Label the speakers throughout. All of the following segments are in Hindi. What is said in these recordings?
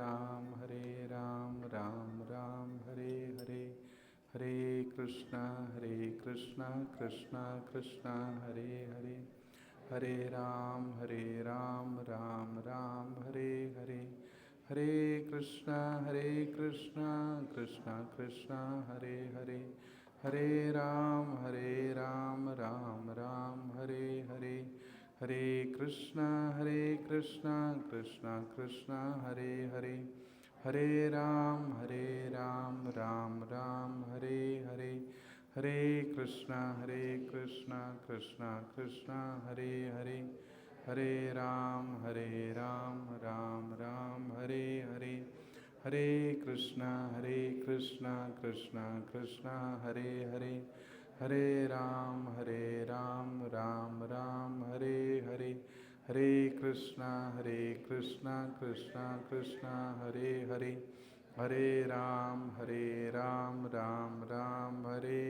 Speaker 1: राम राम राम हरे हरे, हरे कृष्णा कृष्णा कृष्णा हरे हरे, हरे राम राम राम हरे हरे, हरे कृष्णा कृष्णा कृष्णा हरे हरे, हरे राम राम हरे हरे, हरे कृष्णा कृष्णा कृष्णा हरे हरे, हरे राम राम हरे हरे, हरे कृष्णा कृष्णा कृष्णा हरे हरे, हरे राम राम हरे हरे, हरे कृष्णा कृष्णा कृष्णा हरे हरे, हरे राम राम हरे हरे, हरे कृष्णा कृष्णा हरे हरे, हरे राम राम हरे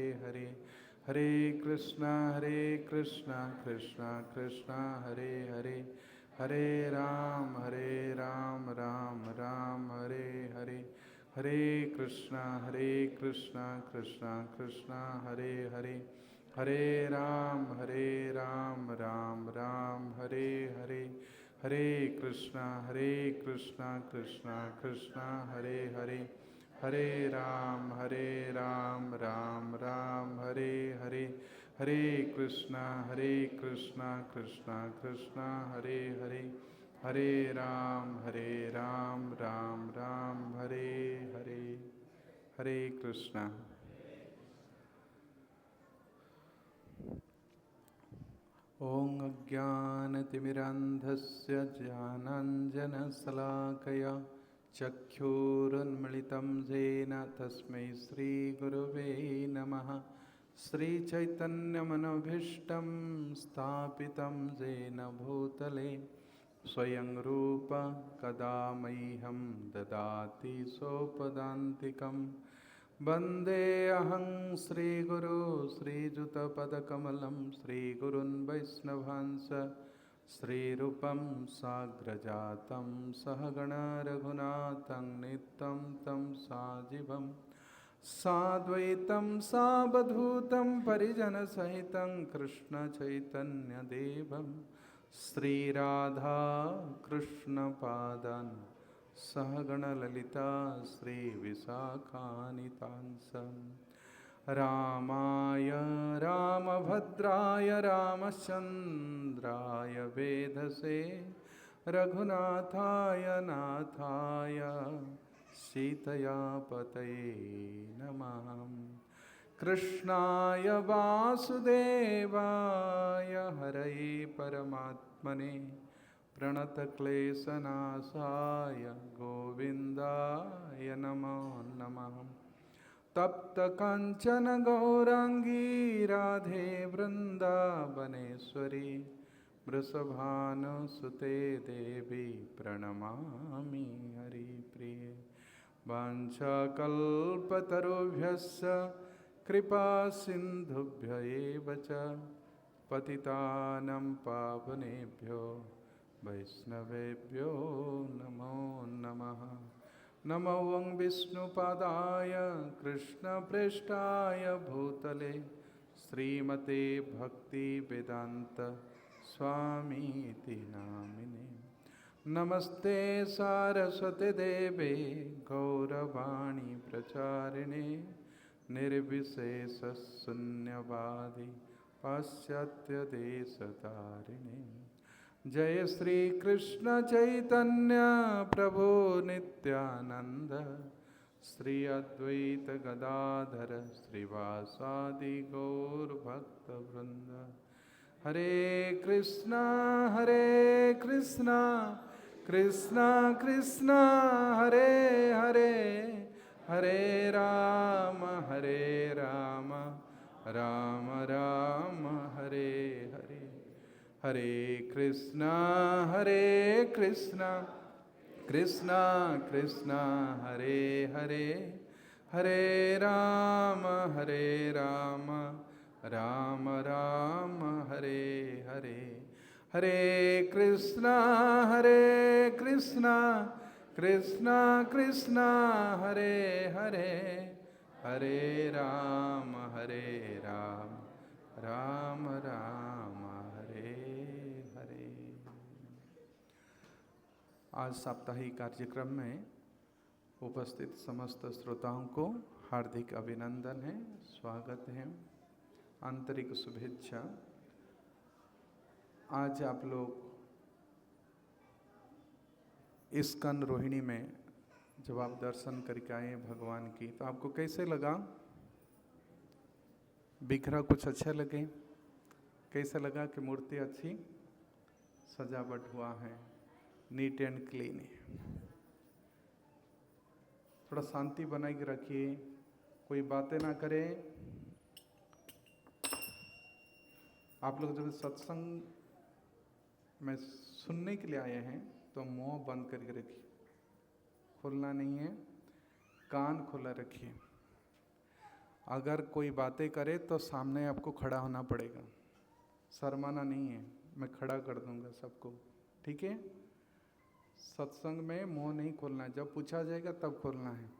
Speaker 1: हरे, हरे कृष्णा कृष्णा हरे हरे, हरे राम राम हरे हरे, हरे कृष्णा कृष्णा हरे हरे, हरे राम राम हरे हरे, हरे कृष्णा कृष्णा हरे हरे, हरे राम राम हरे हरे, हरे कृष्णा कृष्णा हरे हरे, हरे राम राम हरे हरे, हरे कृष्णा। ॐ अज्ञानतिमिरान्धस्य ज्ञानाञ्जनशलाकया चक्षुरुन्मिलितं येन तस्मै श्रीगुरुवे नमः। श्रीचैतन्यमनोभीष्टं स्थापितं येन भूतले स्वयं रूप कदा मह्यं ददाति सोपदान्तिकम्। वन्देऽहं श्रीगुरो श्रीयुतपदकमलं श्रीगुरुन् वैष्णवांश श्रीरूपं साग्रजातं सहगण रघुनाथं नित्यं तं साजीवं साद्वैतं सावधूतं परिजनसहितं कृष्णचैतन्यदेवं श्रीराधा कृष्णपादान् सहगणललिता श्रीविशाखानितांसं रामाय रामभद्राय रामचन्द्राय वेधसे रघुनाथाय नाथाय सीतया पतये नमः। कृष्णाय वासुदेवाय हरये परमात्मने प्रणतक्लेशनाशाय गोविन्दाय नमो नमः। तप्तकाञ्चन गौराङ्गी राधे वृन्दावनेश्वरी वृषभानुसुते देवी प्रणमामि हरिप्रिये। वाञ्छाकल्पतरुभ्यश्च कृपासिन्धुभ्य एव च पतितानं पावनेभ्यो वैष्णवेभ्यो नमो नमः। नमो वं विष्णुपादाय कृष्णप्रेष्ठाय भूतले श्रीमते भक्तिवेदान्त स्वामीति नामिने। नमस्ते सारस्वते देवे गौरवाणी प्रचारिणे निर्विशेषशून्यवादी पाश्चात्यदेशतारिणे। जय श्री कृष्ण चैतन्य प्रभु नित्यानंद श्री अद्वैत गदाधर श्रीवासादि गौर भक्त वृंद। हरे कृष्णा कृष्णा कृष्णा हरे हरे, हरे राम राम राम हरे हरे, हरे कृष्णा कृष्णा कृष्णा हरे हरे, हरे राम राम राम हरे हरे, हरे कृष्णा कृष्ण कृष्ण हरे हरे हरे राम राम राम हरे हरे। आज साप्ताहिक कार्यक्रम में उपस्थित समस्त श्रोताओं को हार्दिक अभिनंदन है, स्वागत है, आंतरिक शुभेच्छा। आज आप लोग इस्कन रोहिणी में जब आप दर्शन करके आए भगवान की, तो आपको कैसे लगा? बिखरा कुछ अच्छा लगे? कैसा लगा कि मूर्ति अच्छी सजावट हुआ है, नीट एंड क्लीन है? थोड़ा शांति बनाए के रखिए, कोई बातें ना करे। आप लोग जब सत्संग में सुनने के लिए आए हैं तो मुंह बंद करके रखिए, खोलना नहीं है, कान खुला रखिए। अगर कोई बातें करे तो सामने आपको खड़ा होना पड़ेगा, शर्माना नहीं है, मैं खड़ा कर दूंगा सबको, ठीक है? सत्संग में मुंह नहीं खोलना है, जब पूछा जाएगा तब खोलना है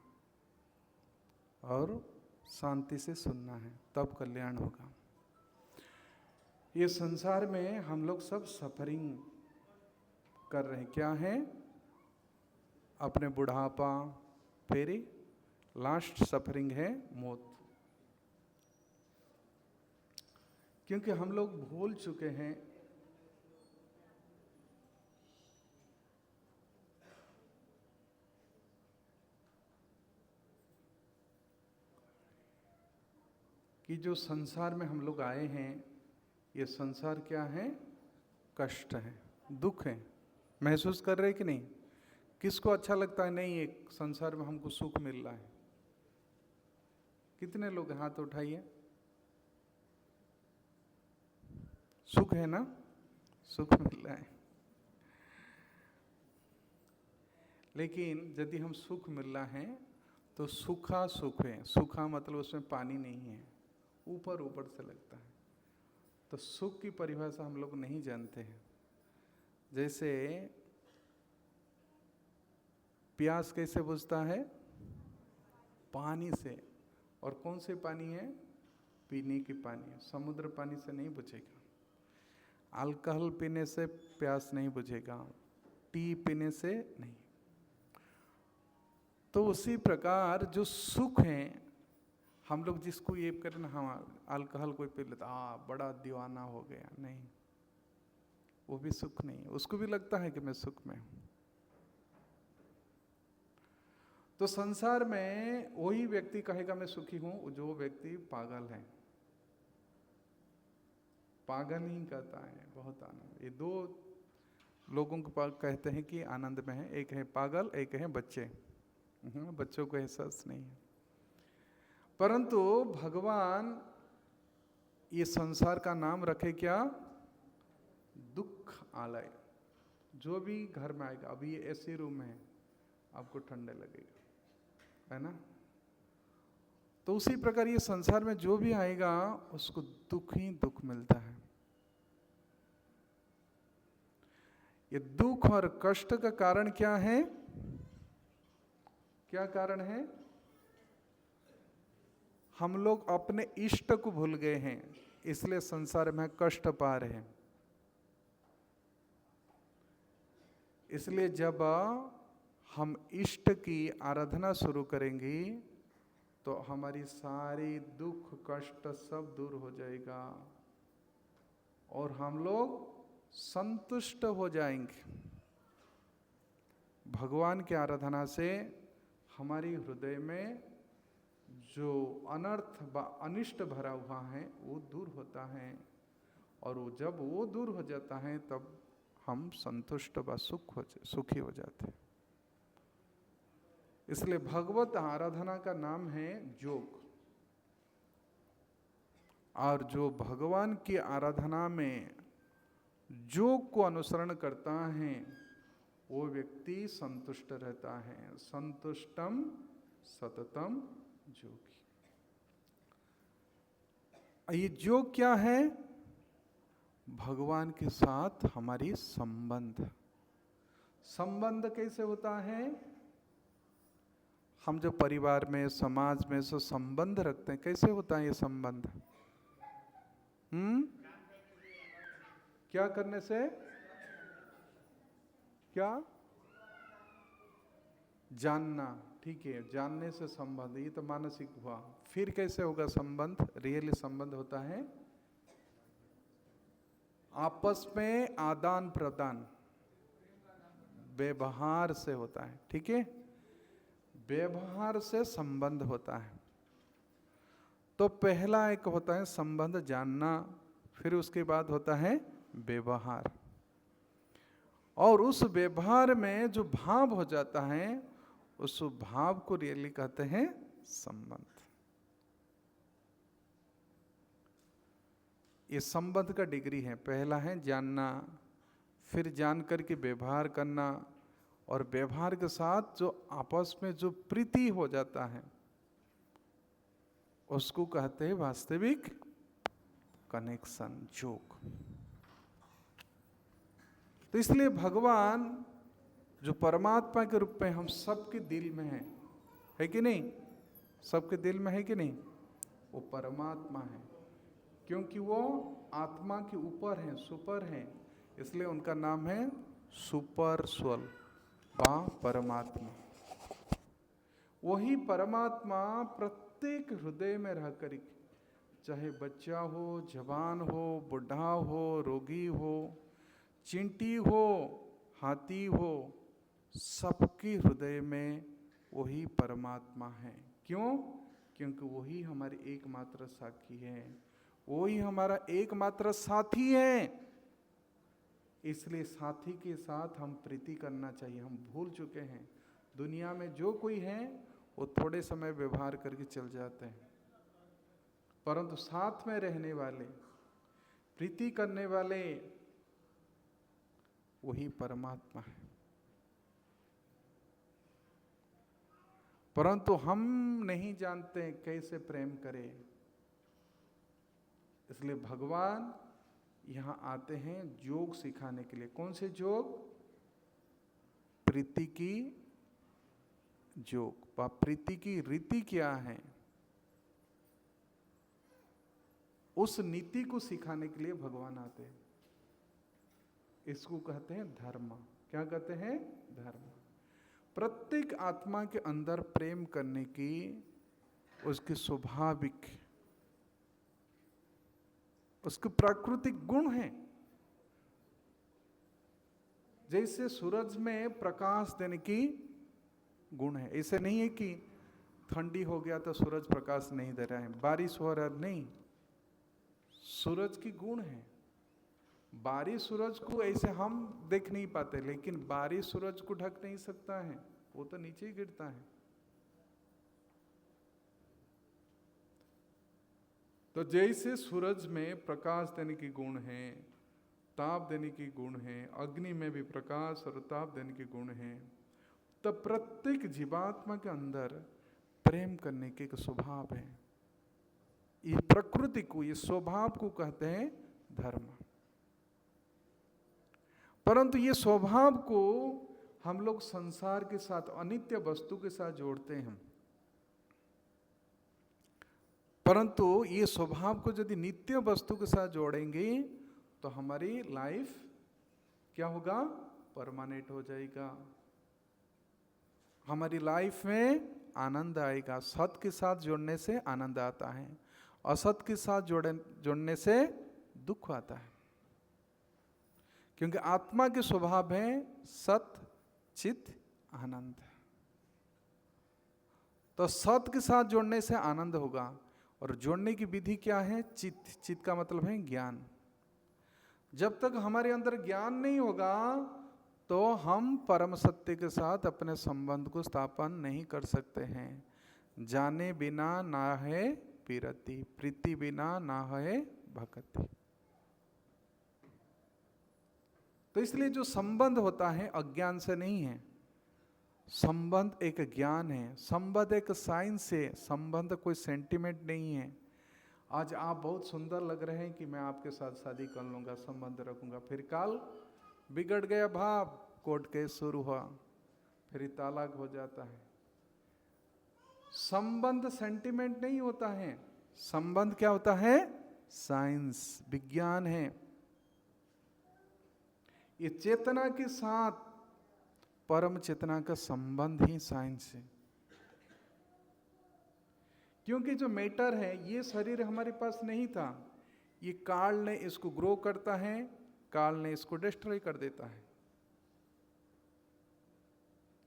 Speaker 1: और शांति से सुनना है, तब कल्याण होगा। ये संसार में हम लोग सब सफरिंग कर रहे हैं। क्या है? अपने बुढ़ापा, फिर लास्ट सफरिंग है मौत। क्योंकि हम लोग भूल चुके हैं कि जो संसार में हम लोग आए हैं, ये संसार क्या है? कष्ट है, दुख है। महसूस कर रहे कि नहीं? किसको अच्छा लगता है नहीं एक संसार में हमको सुख मिल रहा है? कितने लोग हाथ उठाइए। सुख है ना? सुख मिल रहा है। लेकिन यदि हम सुख मिल रहा है तो सूखा सुख है। सूखा मतलब उसमें पानी नहीं है, ऊपर ऊपर से लगता है। तो सुख की परिभाषा हम लोग नहीं जानते हैं। जैसे प्यास कैसे बुझता है? पानी से। और कौन से पानी है? पीने की पानी है। समुद्र पानी से नहीं बुझेगा। अल्कोहल पीने से प्यास नहीं बुझेगा, टी पीने से नहीं। तो उसी प्रकार जो सुख है, हम लोग जिसको ये करें ना, हम अल्कोहल कोई पी लेता, बड़ा दीवाना हो गया, नहीं, वो भी सुख नहीं है। उसको भी लगता है कि मैं सुख में हूं। तो संसार में वही व्यक्ति कहेगा मैं सुखी हूं जो व्यक्ति पागल है। पागल ही कहता है बहुत आनंद। ये दो लोगों के पास कहते हैं कि आनंद में है, एक है पागल, एक है बच्चे। बच्चों को एहसास नहीं है। परंतु भगवान ये संसार का नाम रखे क्या? दुख आलय। जो भी घर में आएगा, अभी ये एसी रूम है, आपको ठंडे लगेगा, है ना? तो उसी प्रकार ये संसार में जो भी आएगा उसको दुख ही दुख मिलता है। ये दुख और कष्ट का कारण क्या है? क्या कारण है? हम लोग अपने इष्ट को भूल गए हैं, इसलिए संसार में कष्ट पा रहे हैं। इसलिए जब हम इष्ट की आराधना शुरू करेंगे तो हमारी सारी दुख कष्ट सब दूर हो जाएगा और हम लोग संतुष्ट हो जाएंगे। भगवान की आराधना से हमारी हृदय में जो अनर्थ व अनिष्ट भरा हुआ है वो दूर होता है, और वो जब वो दूर हो जाता है तब हम संतुष्ट व सुखी हो जाते हैं। इसलिए भगवत आराधना का नाम है योग। और जो भगवान की आराधना में योग को अनुसरण करता है वो व्यक्ति संतुष्ट रहता है। संतुष्टम सततम योगी। ये योग क्या है? भगवान के साथ हमारी संबंध। संबंध कैसे होता है? हम जो परिवार में, समाज में जो संबंध रखते हैं, कैसे होता है ये संबंध? क्या करने से? क्या? जानना। ठीक है, जानने से संबंध, ये तो मानसिक हुआ। फिर कैसे होगा संबंध? रियली संबंध होता है आपस में आदान प्रदान, व्यवहार से होता है। ठीक है, व्यवहार से संबंध होता है। तो पहला एक होता है संबंध जानना, फिर उसके बाद होता है व्यवहार, और उस व्यवहार में जो भाव हो जाता है उस भाव को रियली कहते हैं संबंध। ये संबंध का डिग्री है। पहला है जानना, फिर जान करके व्यवहार करना, और व्यवहार के साथ जो आपस में जो प्रीति हो जाता है उसको कहते हैं वास्तविक कनेक्शन, जोग। तो इसलिए भगवान जो परमात्मा के रूप में हम सबके दिल में है कि नहीं? सबके दिल में है कि नहीं? वो परमात्मा है, क्योंकि वो आत्मा के ऊपर है, सुपर है, इसलिए उनका नाम है सुपर स्वर वा परमात्मा। वही परमात्मा प्रत्येक हृदय में रह कर, चाहे बच्चा हो, जवान हो, बुढ़ा हो, रोगी हो, चींटी हो, हाथी हो, सबके हृदय में वही परमात्मा है। क्यों? क्योंकि वही हमारी एकमात्र साखी है, वही हमारा एकमात्र साथी है। इसलिए साथी के साथ हम प्रीति करना चाहिए। हम भूल चुके हैं, दुनिया में जो कोई है वो थोड़े समय व्यवहार करके चल जाते हैं, परंतु साथ में रहने वाले, प्रीति करने वाले, वही परमात्मा है। परंतु हम नहीं जानते कैसे प्रेम करें, इसलिए भगवान यहाँ आते हैं योग सिखाने के लिए। कौन से योग? प्रीति की योग। प्रीति की रीति क्या है, उस नीति को सिखाने के लिए भगवान आते हैं। इसको कहते हैं धर्म। क्या कहते हैं? धर्म। प्रत्येक आत्मा के अंदर प्रेम करने की उसकी स्वाभाविक, उसके प्राकृतिक गुण है। जैसे सूरज में प्रकाश देने की गुण है, ऐसे नहीं है कि ठंडी हो गया तो सूरज प्रकाश नहीं दे रहा है, बारिश हो रहा है, नहीं, सूरज की गुण है। बारिश सूरज को ऐसे हम देख नहीं पाते, लेकिन बारिश सूरज को ढक नहीं सकता है, वो तो नीचे ही गिरता है। तो जैसे सूरज में प्रकाश देने की गुण है, ताप देने की गुण है, अग्नि में भी प्रकाश और ताप देने के गुण है, तब प्रत्येक जीवात्मा के अंदर प्रेम करने के एक स्वभाव है। ये प्रकृति को, ये स्वभाव को कहते हैं धर्म। परंतु ये स्वभाव को हम लोग संसार के साथ, अनित्य वस्तु के साथ जोड़ते हैं। परंतु ये स्वभाव को यदि नित्य वस्तु के साथ जोड़ेंगे तो हमारी लाइफ क्या होगा? परमानेंट हो जाएगा। हमारी लाइफ में आनंद आएगा। सत के साथ जोड़ने से आनंद आता है, असत के साथ जोड़ने से दुख आता है, क्योंकि आत्मा के स्वभाव है सत, चित, आनंद। तो सत के साथ जोड़ने से आनंद होगा, और जोड़ने की विधि क्या है? चित। चित का मतलब है ज्ञान। जब तक हमारे अंदर ज्ञान नहीं होगा तो हम परम सत्य के साथ अपने संबंध को स्थापन नहीं कर सकते हैं। जाने बिना ना है पीरति, प्रीति बिना ना है भक्ति। तो इसलिए जो संबंध होता है अज्ञान से नहीं है, संबंध एक ज्ञान है, संबंध एक साइंस है, संबंध कोई सेंटिमेंट नहीं है। आज आप बहुत सुंदर लग रहे हैं कि मैं आपके साथ शादी कर लूंगा, संबंध रखूंगा, फिर काल बिगड़ गया भाव, कोर्ट केस शुरू हुआ, फिर तलाक हो जाता है। संबंध सेंटिमेंट नहीं होता है, संबंध क्या होता है? साइंस, विज्ञान है। ये चेतना के साथ परम चेतना का संबंध ही साइंस है। क्योंकि जो मैटर है, ये शरीर हमारे पास नहीं था, ये काल ने इसको ग्रो करता है, काल ने इसको डिस्ट्रॉय कर देता है।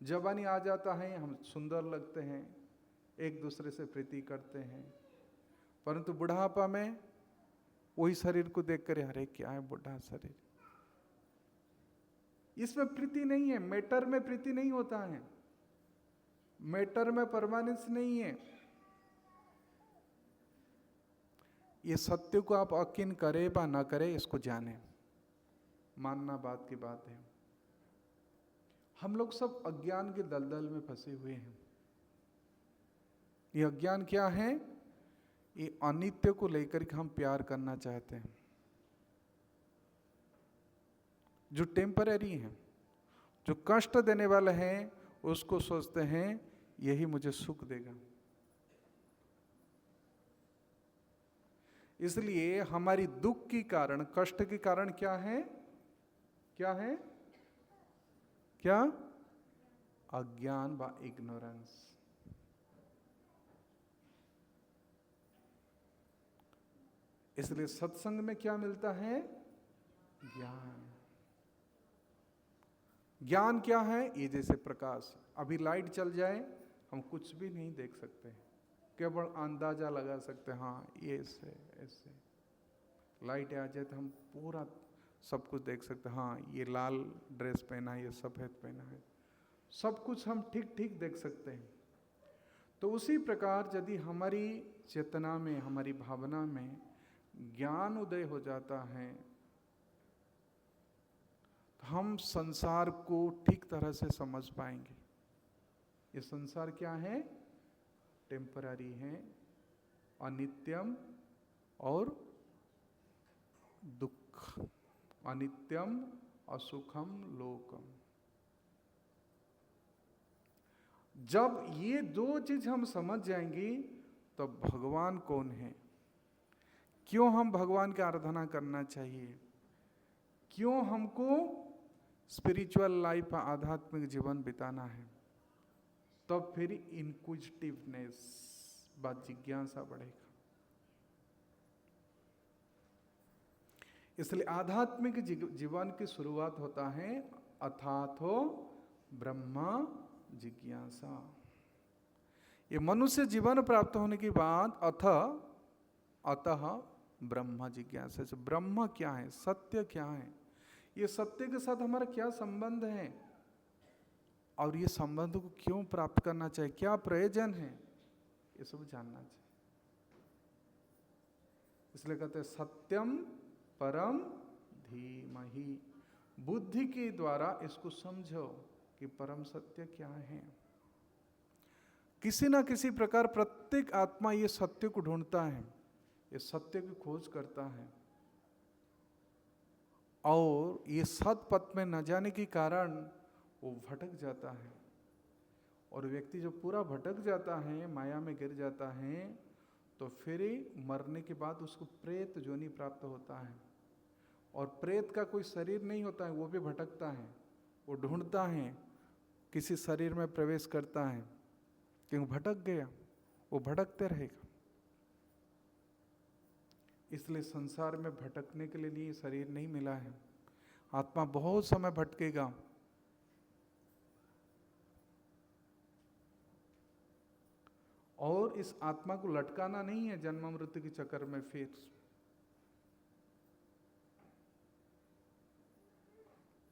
Speaker 1: जवानी आ जाता है, हम सुंदर लगते हैं, एक दूसरे से प्रीति करते हैं, परंतु बुढ़ापा में वही शरीर को देखकर अरे क्या है बुढ़ा शरीर, इसमें प्रीति नहीं है। मैटर में प्रीति नहीं होता है, मैटर में परमानेंस नहीं है। ये सत्य को आप यकीन करे या ना करे, इसको जाने, मानना बात की बात है। हम लोग सब अज्ञान के दलदल में फंसे हुए हैं। ये अज्ञान क्या है? ये अनित्य को लेकर के हम प्यार करना चाहते हैं, जो टेम्पररी है, जो कष्ट देने वाला है, उसको सोचते हैं यही मुझे सुख देगा। इसलिए हमारी दुख की कारण, कष्ट के कारण क्या है? क्या है? क्या? अज्ञान व इग्नोरेंस। इसलिए सत्संग में क्या मिलता है? ज्ञान। ज्ञान क्या है? ये जैसे प्रकाश, अभी लाइट चल जाए हम कुछ भी नहीं देख सकते, केवल अंदाजा लगा सकते हैं, हाँ ये ऐसे ऐसे। लाइट आ जाए तो हम पूरा सब कुछ देख सकते हैं, हाँ ये लाल ड्रेस पहना है, ये सफेद पहना है, सब कुछ हम ठीक ठीक देख सकते हैं। तो उसी प्रकार यदि हमारी चेतना में, हमारी भावना में ज्ञान उदय हो जाता है, तो हम संसार को ठीक तरह से समझ पाएंगे। ये संसार क्या है? टेम्पररी है, अनित्यम और दुख, अनित्यम असुखम लोकम। जब ये दो चीज हम समझ जाएंगी तो भगवान कौन है, क्यों हम भगवान की आराधना करना चाहिए, क्यों हमको स्पिरिचुअल लाइफ, आध्यात्मिक जीवन बिताना है, तब फिर इनक्विजिटिवनेस, बात जिज्ञासा बढ़ेगा। इसलिए आध्यात्मिक जीवन की शुरुआत होता है अथातो ब्रह्मा जिज्ञासा। ये मनुष्य जीवन प्राप्त होने के बाद अतः ब्रह्म जिज्ञासा। ब्रह्म क्या है, सत्य क्या है, ये सत्य के साथ हमारा क्या संबंध है, और ये संबंध को क्यों प्राप्त करना चाहिए, क्या प्रयोजन है, ये सब जानना चाहिए। इसलिए कहते हैं सत्यम परम धीमहि। बुद्धि के द्वारा इसको समझो कि परम सत्य क्या है। किसी ना किसी प्रकार प्रत्येक आत्मा ये सत्य को ढूंढता है, ये सत्य की खोज करता है, और ये सत पथ में न जाने के कारण वो भटक जाता है। और व्यक्ति जो पूरा भटक जाता है, माया में गिर जाता है, तो फिर मरने के बाद उसको प्रेत योनि प्राप्त होता है। और प्रेत का कोई शरीर नहीं होता है, वो भी भटकता है, वो ढूंढता है, किसी शरीर में प्रवेश करता है, क्यों भटक गया, वो भटकते रहेगा। इसलिए संसार में भटकने के लिए शरीर नहीं मिला है। आत्मा बहुत समय भटकेगा, और इस आत्मा को लटकाना नहीं है जन्म मृत्यु के चक्कर में। फिर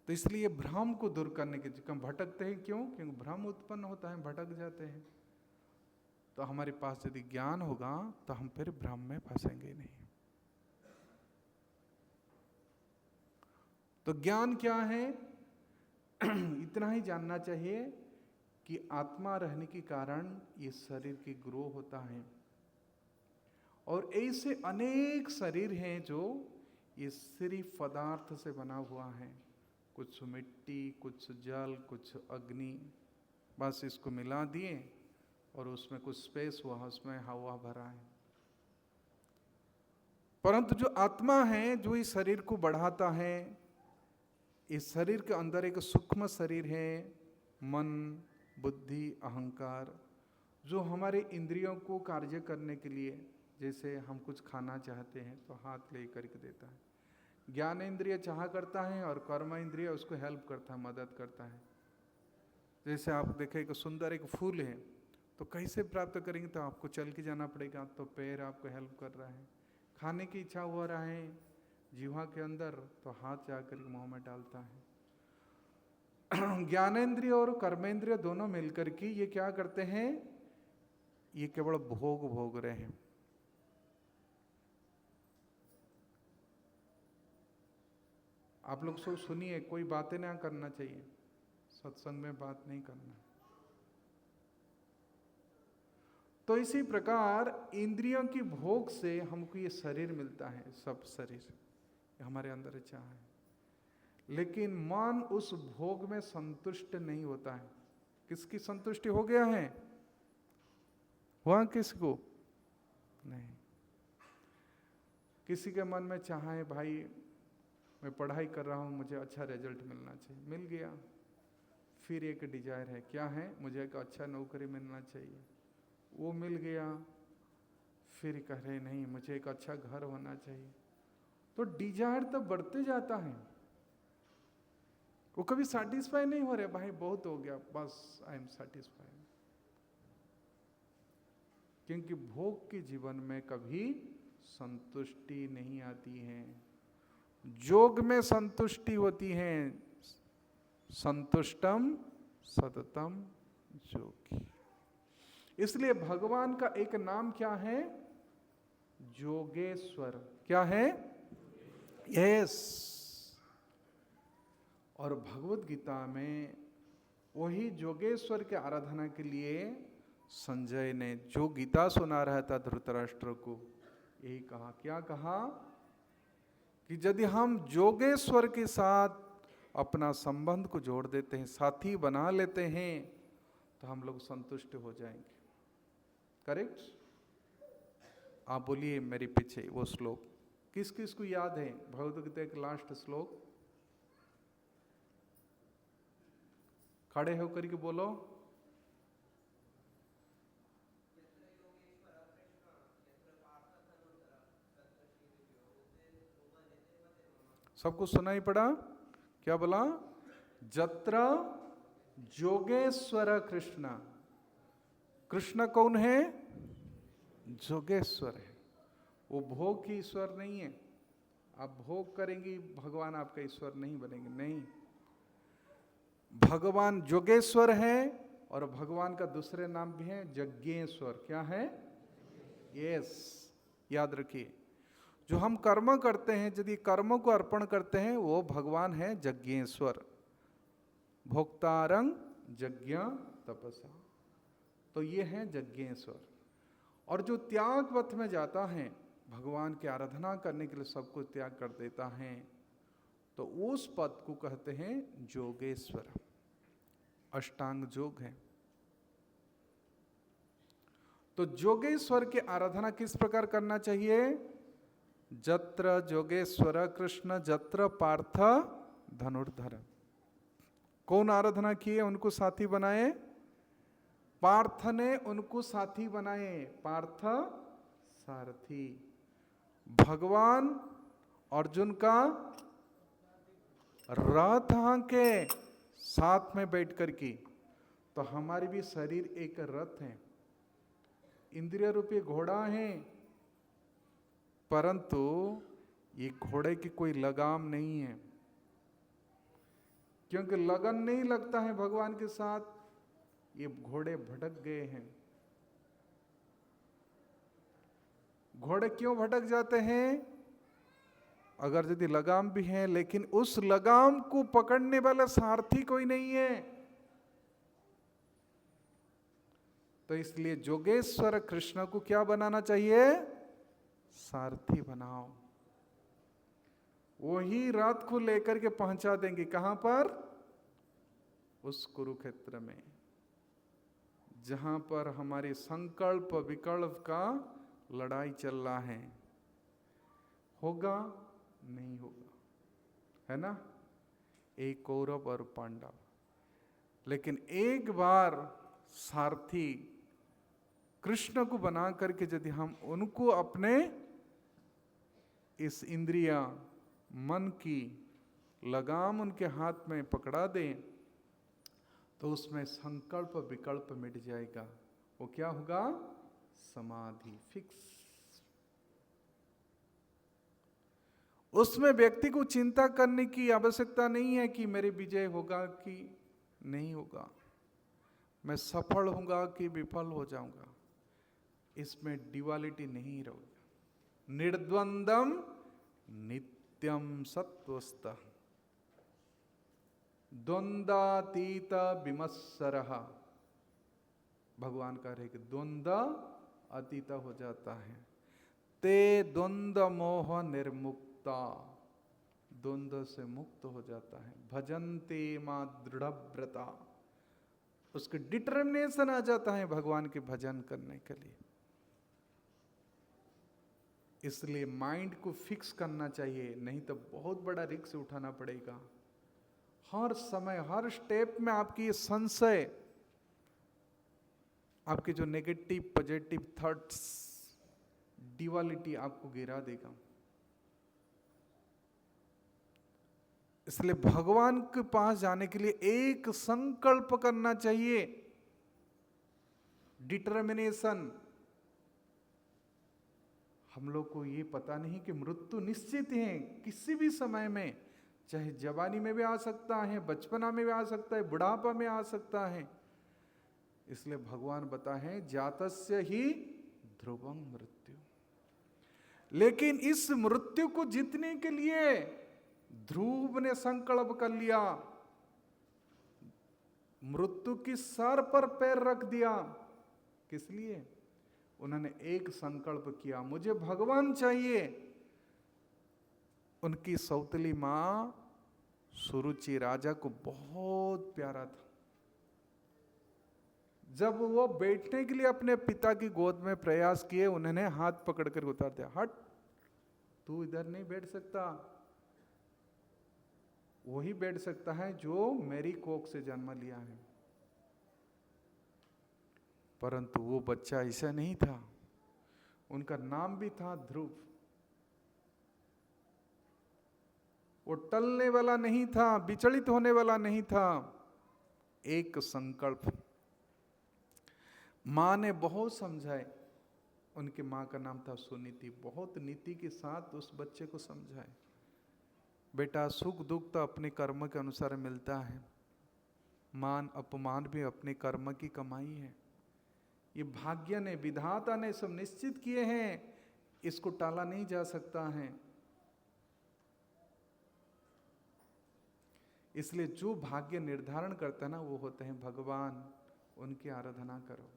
Speaker 1: तो इसलिए भ्रम को दूर करने के लिए हम भटकते हैं। क्यों? क्योंकि भ्रम उत्पन्न होता है, भटक जाते हैं। तो हमारे पास यदि ज्ञान होगा तो हम फिर भ्रम में फंसेंगे नहीं। तो ज्ञान क्या है? इतना ही जानना चाहिए कि आत्मा रहने के कारण ये शरीर की ग्रो होता है, और ऐसे अनेक शरीर हैं जो ये सिर्फ पदार्थ से बना हुआ है, कुछ मिट्टी, कुछ जल, कुछ अग्नि, बस इसको मिला दिए और उसमें कुछ स्पेस हुआ, उसमें हवा भरा है। परंतु जो आत्मा है, जो इस शरीर को बढ़ाता है, इस शरीर के अंदर एक सूक्ष्म शरीर है, मन, बुद्धि, अहंकार, जो हमारे इंद्रियों को कार्य करने के लिए, जैसे हम कुछ खाना चाहते हैं तो हाथ ले करके देता है। ज्ञान इंद्रिय चाह करता है और कर्म इंद्रिय उसको हेल्प करता है, मदद करता है। जैसे आप देखें एक सुंदर एक फूल है तो कैसे प्राप्त करेंगे, तो आपको चल के जाना पड़ेगा, तो पैर आपको हेल्प कर रहा है। खाने की इच्छा हो रहा है जीवा के अंदर, तो हाथ जाकर के मुंह में डालता है। ज्ञानेंद्रिय और कर्मेंद्रिय दोनों मिलकर के ये क्या करते हैं, ये केवल भोग रहे हैं। आप लोग सब सुनिए, कोई बातें ना करना चाहिए, सत्संग में बात नहीं करना। तो इसी प्रकार इंद्रियों की भोग से हमको ये शरीर मिलता है, सब शरीर हमारे अंदर चाह है, लेकिन मन उस भोग में संतुष्ट नहीं होता है। किसकी संतुष्टि हो गया है, हुआ किसको नहीं। किसी के मन में चाह है, भाई मैं पढ़ाई कर रहा हूँ, मुझे अच्छा रिजल्ट मिलना चाहिए, मिल गया। फिर एक डिजायर है, क्या है, मुझे एक अच्छा नौकरी मिलना चाहिए, वो मिल गया। फिर कह रहे नहीं, मुझे एक अच्छा घर होना चाहिए। तो डिजायर तो बढ़ते जाता है, वो कभी सेटिस्फाई नहीं हो रहे, भाई बहुत हो गया, बस आई एम सेटिस्फाइड। क्योंकि भोग के जीवन में कभी संतुष्टि नहीं आती है, जोग में संतुष्टि होती है। संतुष्टम सततम जोगी। इसलिए भगवान का एक नाम क्या है, जोगेश्वर। क्या है, यस। और भगवत गीता में वही जोगेश्वर के आराधना के लिए संजय ने जो गीता सुना रहा था धृतराष्ट्र को, यही कहा। क्या कहा कि यदि हम जोगेश्वर के साथ अपना संबंध को जोड़ देते हैं, साथी बना लेते हैं, तो हम लोग संतुष्ट हो जाएंगे। करेक्ट? आप बोलिए मेरे पीछे वो श्लोक किस किस को याद है, भगवत गीता के लास्ट श्लोक, खड़े होकर के बोलो। सबको सुनाई पड़ा? क्या बोला? जत्र जोगेश्वर कृष्ण। कृष्ण कौन है? जोगेश्वर है। वो भोग की ईश्वर नहीं है। आप भोग करेंगी भगवान आपका ईश्वर नहीं बनेंगे, नहीं। भगवान जोगेश्वर है और भगवान का दूसरे नाम भी है यज्ञेश्वर। क्या है? यस, याद रखिए। जो हम कर्म करते हैं, यदि कर्मों को अर्पण करते हैं, वो भगवान है यज्ञेश्वर। भोक्तारंग यज्ञ तपसा, तो ये है यज्ञेश्वर। और जो त्यागवत में जाता है, भगवान की आराधना करने के लिए सबको त्याग कर देता है, तो उस पद को कहते हैं जोगेश्वर। अष्टांग योग है। तो जोगेश्वर की आराधना किस प्रकार करना चाहिए? जत्र जोगेश्वर कृष्ण जत्र पार्थ धनुर्धर। कौन आराधना किए, उनको साथी बनाए? पार्थ ने उनको साथी बनाए। पार्थ सारथी। भगवान अर्जुन का रथ के साथ में बैठ कर के, तो हमारी भी शरीर एक रथ है, इंद्रिय रूपी घोड़ा है, परंतु ये घोड़े की कोई लगाम नहीं है, क्योंकि लगन नहीं लगता है भगवान के साथ, ये घोड़े भटक गए हैं। घोड़े क्यों भटक जाते हैं? अगर यदि लगाम भी है, लेकिन उस लगाम को पकड़ने वाला सारथी कोई नहीं है। तो इसलिए जोगेश्वर कृष्ण को क्या बनाना चाहिए? सारथी बनाओ। वही रथ को लेकर के पहुंचा देंगे कहां पर? उस कुरुक्षेत्र में, जहां पर हमारे संकल्प विकल्प का लड़ाई चल रहा है। होगा नहीं होगा, है ना? एक कौरव और पांडव। लेकिन एक बार सारथी कृष्ण को बना करके यदि हम उनको अपने इस इंद्रिया मन की लगाम उनके हाथ में पकड़ा दें, तो उसमें संकल्प विकल्प मिट जाएगा। वो क्या होगा? समाधि, फिक्स। उसमें व्यक्ति को चिंता करने की आवश्यकता नहीं है कि मेरी विजय होगा कि नहीं होगा, मैं सफल होगा कि विफल हो जाऊंगा। इसमें ड्युअलिटी नहीं रहेगा। निर्द्वंदम नित्यम सत्वस्थ द्वंद्वातीत विमत्सरः। भगवान कह रहे कि द्वंद्व अतीत हो जाता है। ते द्वंद्व मोह निर्मुक्ता, द्वंद्व से मुक्त हो जाता है। भजन्ते मां दृढ़व्रता, उसके डिटर्मिनेशन आ जाता है भगवान के भजन करने के लिए। इसलिए माइंड को फिक्स करना चाहिए, नहीं तो बहुत बड़ा रिस्क उठाना पड़ेगा। हर समय हर स्टेप में आपकी ये संशय, आपके जो नेगेटिव पॉजिटिव थॉट्स, ड्युअलिटी आपको गिरा देगा। इसलिए भगवान के पास जाने के लिए एक संकल्प करना चाहिए, डिटर्मिनेशन। हम लोग को ये पता नहीं कि मृत्यु निश्चित है किसी भी समय में, चाहे जवानी में भी आ सकता है, बचपना में भी आ सकता है, बुढ़ापा में आ सकता है। इसलिए भगवान बताए जातस्य ही ध्रुवं मृत्यु। लेकिन इस मृत्यु को जीतने के लिए ध्रुव ने संकल्प कर लिया, मृत्यु की सर पर पैर रख दिया। किस लिए? उन्होंने एक संकल्प किया, मुझे भगवान चाहिए। उनकी सौतली मां सुरुचि राजा को बहुत प्यारा था। जब वो बैठने के लिए अपने पिता की गोद में प्रयास किए, उन्होंने हाथ पकड़कर उतार दिया, हट, तू इधर नहीं बैठ सकता। वही बैठ सकता है जो मेरी कोख से जन्म लिया है। परंतु वो बच्चा ऐसा नहीं था, उनका नाम भी था ध्रुव। वो टलने वाला नहीं था, विचलित होने वाला नहीं था। एक संकल्प। मां ने बहुत समझाए, उनकी मां का नाम था सुनीति। बहुत नीति के साथ उस बच्चे को समझाए, बेटा सुख दुख तो अपने कर्म के अनुसार मिलता है, मान अपमान भी अपने कर्म की कमाई है। ये भाग्य ने, विधाता ने सब निश्चित किए हैं, इसको टाला नहीं जा सकता है। इसलिए जो भाग्य निर्धारण करता है ना, वो होते हैं भगवान। उनकी आराधना करो।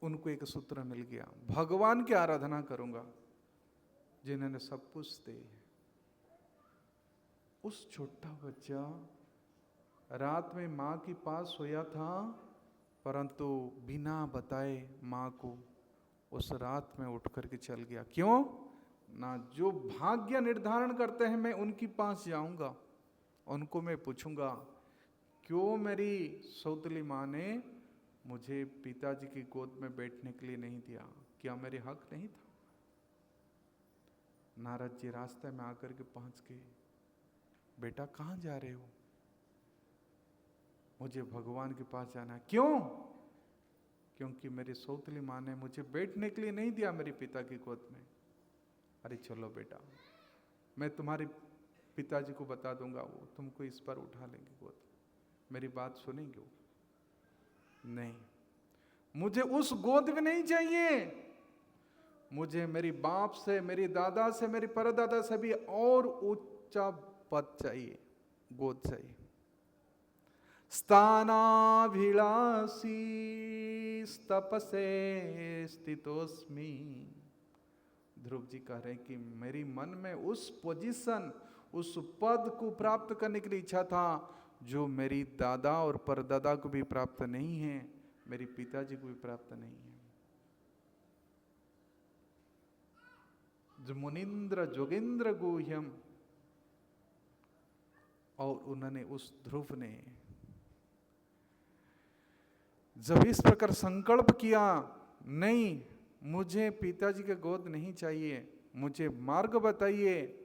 Speaker 1: उनको एक सूत्र मिल गया, भगवान की आराधना करूंगा जिन्होंने सब कुछ दे। उस छोटा बच्चा रात में मां के पास सोया था, परंतु बिना बताए मां को उस रात में उठ करके चल गया। क्यों ना? जो भाग्य निर्धारण करते हैं, मैं उनके पास जाऊंगा, उनको मैं पूछूंगा, क्यों मेरी सौतली मां ने मुझे पिताजी की गोद में बैठने के लिए नहीं दिया? क्या मेरे हक नहीं था? नारद जी रास्ते में आकर के पहुंच गए, बेटा कहां जा रहे हो? मुझे भगवान के पास जाना है। क्यों? क्योंकि मेरी सौतली मां ने मुझे बैठने के लिए नहीं दिया मेरे पिता की गोद में। अरे चलो बेटा, मैं तुम्हारे पिताजी को बता दूंगा, वो तुमको इस पर उठा लेंगे गोद। मेरी बात सुनेंगे वो? नहीं, मुझे उस गोद में नहीं चाहिए। मुझे मेरी बाप से, मेरी दादा से, मेरी परदादा से भी और ऊंचा पद चाहिए, गोद चाहिए। स्थानाभिलाषी तपसे स्थितोस्मि ध्रुव जी कह रहे हैं कि मेरी मन में उस पोजीशन, उस पद को प्राप्त करने के लिए इच्छा था जो मेरी दादा और परदादा को भी प्राप्त नहीं है, मेरे पिताजी को भी प्राप्त नहीं है। जो मुनिंद्र जोगेंद्र गुह्यम, और उन्होंने उस ध्रुव ने जब इस प्रकार संकल्प किया, नहीं मुझे पिताजी के गोद नहीं चाहिए, मुझे मार्ग बताइए,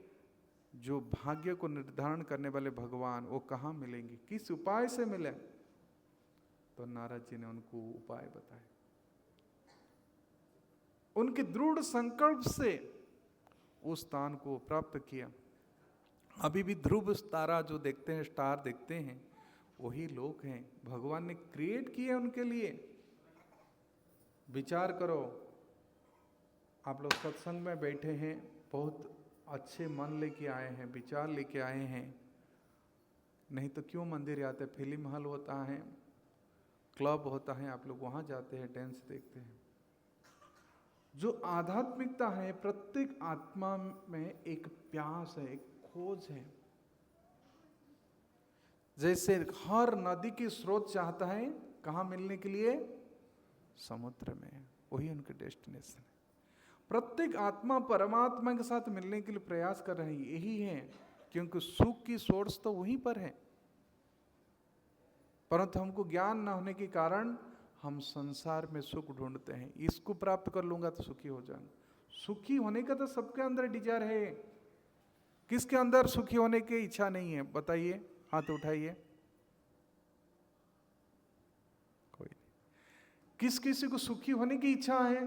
Speaker 1: जो भाग्य को निर्धारण करने वाले भगवान वो कहाँ मिलेंगे, किस उपाय से मिले। तो नारद जी ने उनको उपाय बताए। उनके दृढ़ संकल्प से उस स्थान को प्राप्त किया। अभी भी ध्रुव तारा जो देखते हैं, स्टार देखते हैं, वही लोग हैं, भगवान ने क्रिएट किए उनके लिए। विचार करो, आप लोग सत्संग में बैठे हैं, बहुत अच्छे मन लेके आए हैं, विचार लेके आए हैं, नहीं तो क्यों मंदिर आते? फिल्म हॉल होता है, क्लब होता है, आप लोग वहाँ जाते हैं, डांस देखते हैं। जो आध्यात्मिकता है, प्रत्येक आत्मा में एक प्यास है, एक खोज है। जैसे हर नदी की स्रोत चाहता है कहाँ मिलने के लिए? समुद्र में। वही उनके डेस्टिनेशन है। प्रत्येक आत्मा परमात्मा के साथ मिलने के लिए प्रयास कर रही है, यही है, क्योंकि सुख की सोर्स तो वहीं पर है। परंतु हमको ज्ञान न होने के कारण हम संसार में सुख ढूंढते हैं, इसको प्राप्त कर लूंगा तो सुखी हो जाऊंगा। सुखी होने का तो सबके अंदर डिजायर है। किसके अंदर सुखी होने की इच्छा नहीं है? बताइए, हाथ उठाइए। कोई नहीं। किस किसी को सुखी होने की इच्छा है?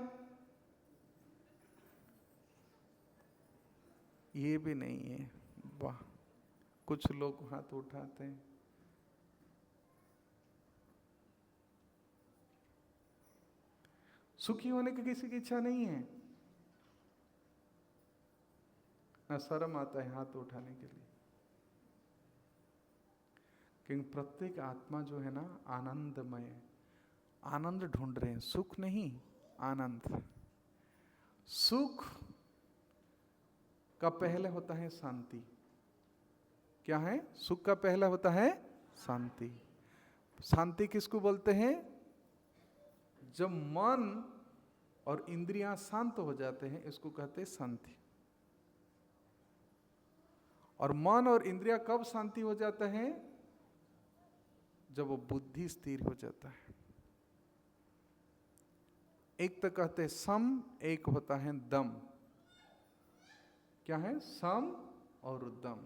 Speaker 1: ये भी नहीं है। वाह, कुछ लोग हाथ उठाते हैं। सुखी होने की किसी की इच्छा नहीं है, ना शर्म आता है हाथ उठाने के लिए। क्योंकि प्रत्येक आत्मा जो है ना आनंदमय, आनंद ढूंढ रहे हैं, सुख नहीं, आनंद। सुख का पहले होता है शांति। क्या है? सुख का पहला होता है शांति। शांति किसको बोलते हैं? जब मन और इंद्रियां शांत हो जाते हैं, इसको कहते हैं शांति। और मन और इंद्रियां कब शांति हो जाता है? जब वो बुद्धि स्थिर हो जाता है। एक तो कहते हैं सम, एक होता है दम। क्या है? सम और दम।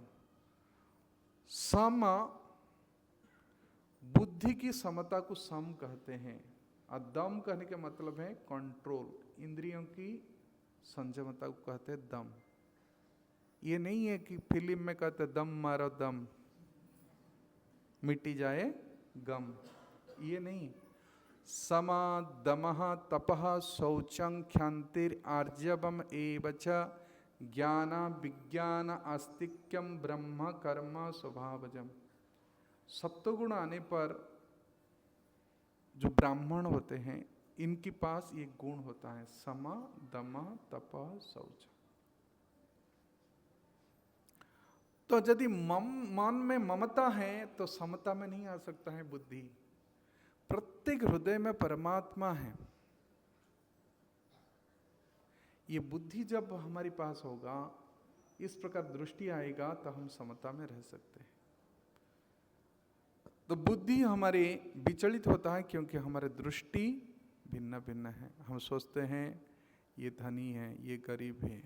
Speaker 1: सम, बुद्धि की समता को सम कहते हैं, और दम कहने का मतलब है कंट्रोल, इंद्रियों की संयमता को कहते हैं दम। ये नहीं है कि फिल्म में कहते दम मारो दम मिटी जाए गम, ये नहीं। समा दमः तपः शौचं क्षान्तिर आर्जवम एवच ज्ञान विज्ञान आस्तिक्यम ब्रह्म कर्म स्वभावजम। सत्वगुण आने पर जो ब्राह्मण होते हैं, इनके पास ये गुण होता है, समा दमा तप शौच। तो यदि मन में ममता है तो समता में नहीं आ सकता है बुद्धि। प्रत्येक हृदय में परमात्मा है। ये बुद्धि जब हमारे पास होगा, इस प्रकार दृष्टि आएगा, तो हम समता में रह सकते हैं। तो बुद्धि हमारे विचलित होता है क्योंकि हमारे दृष्टि भिन्न भिन्न है। हम सोचते हैं ये धनी है, ये गरीब है,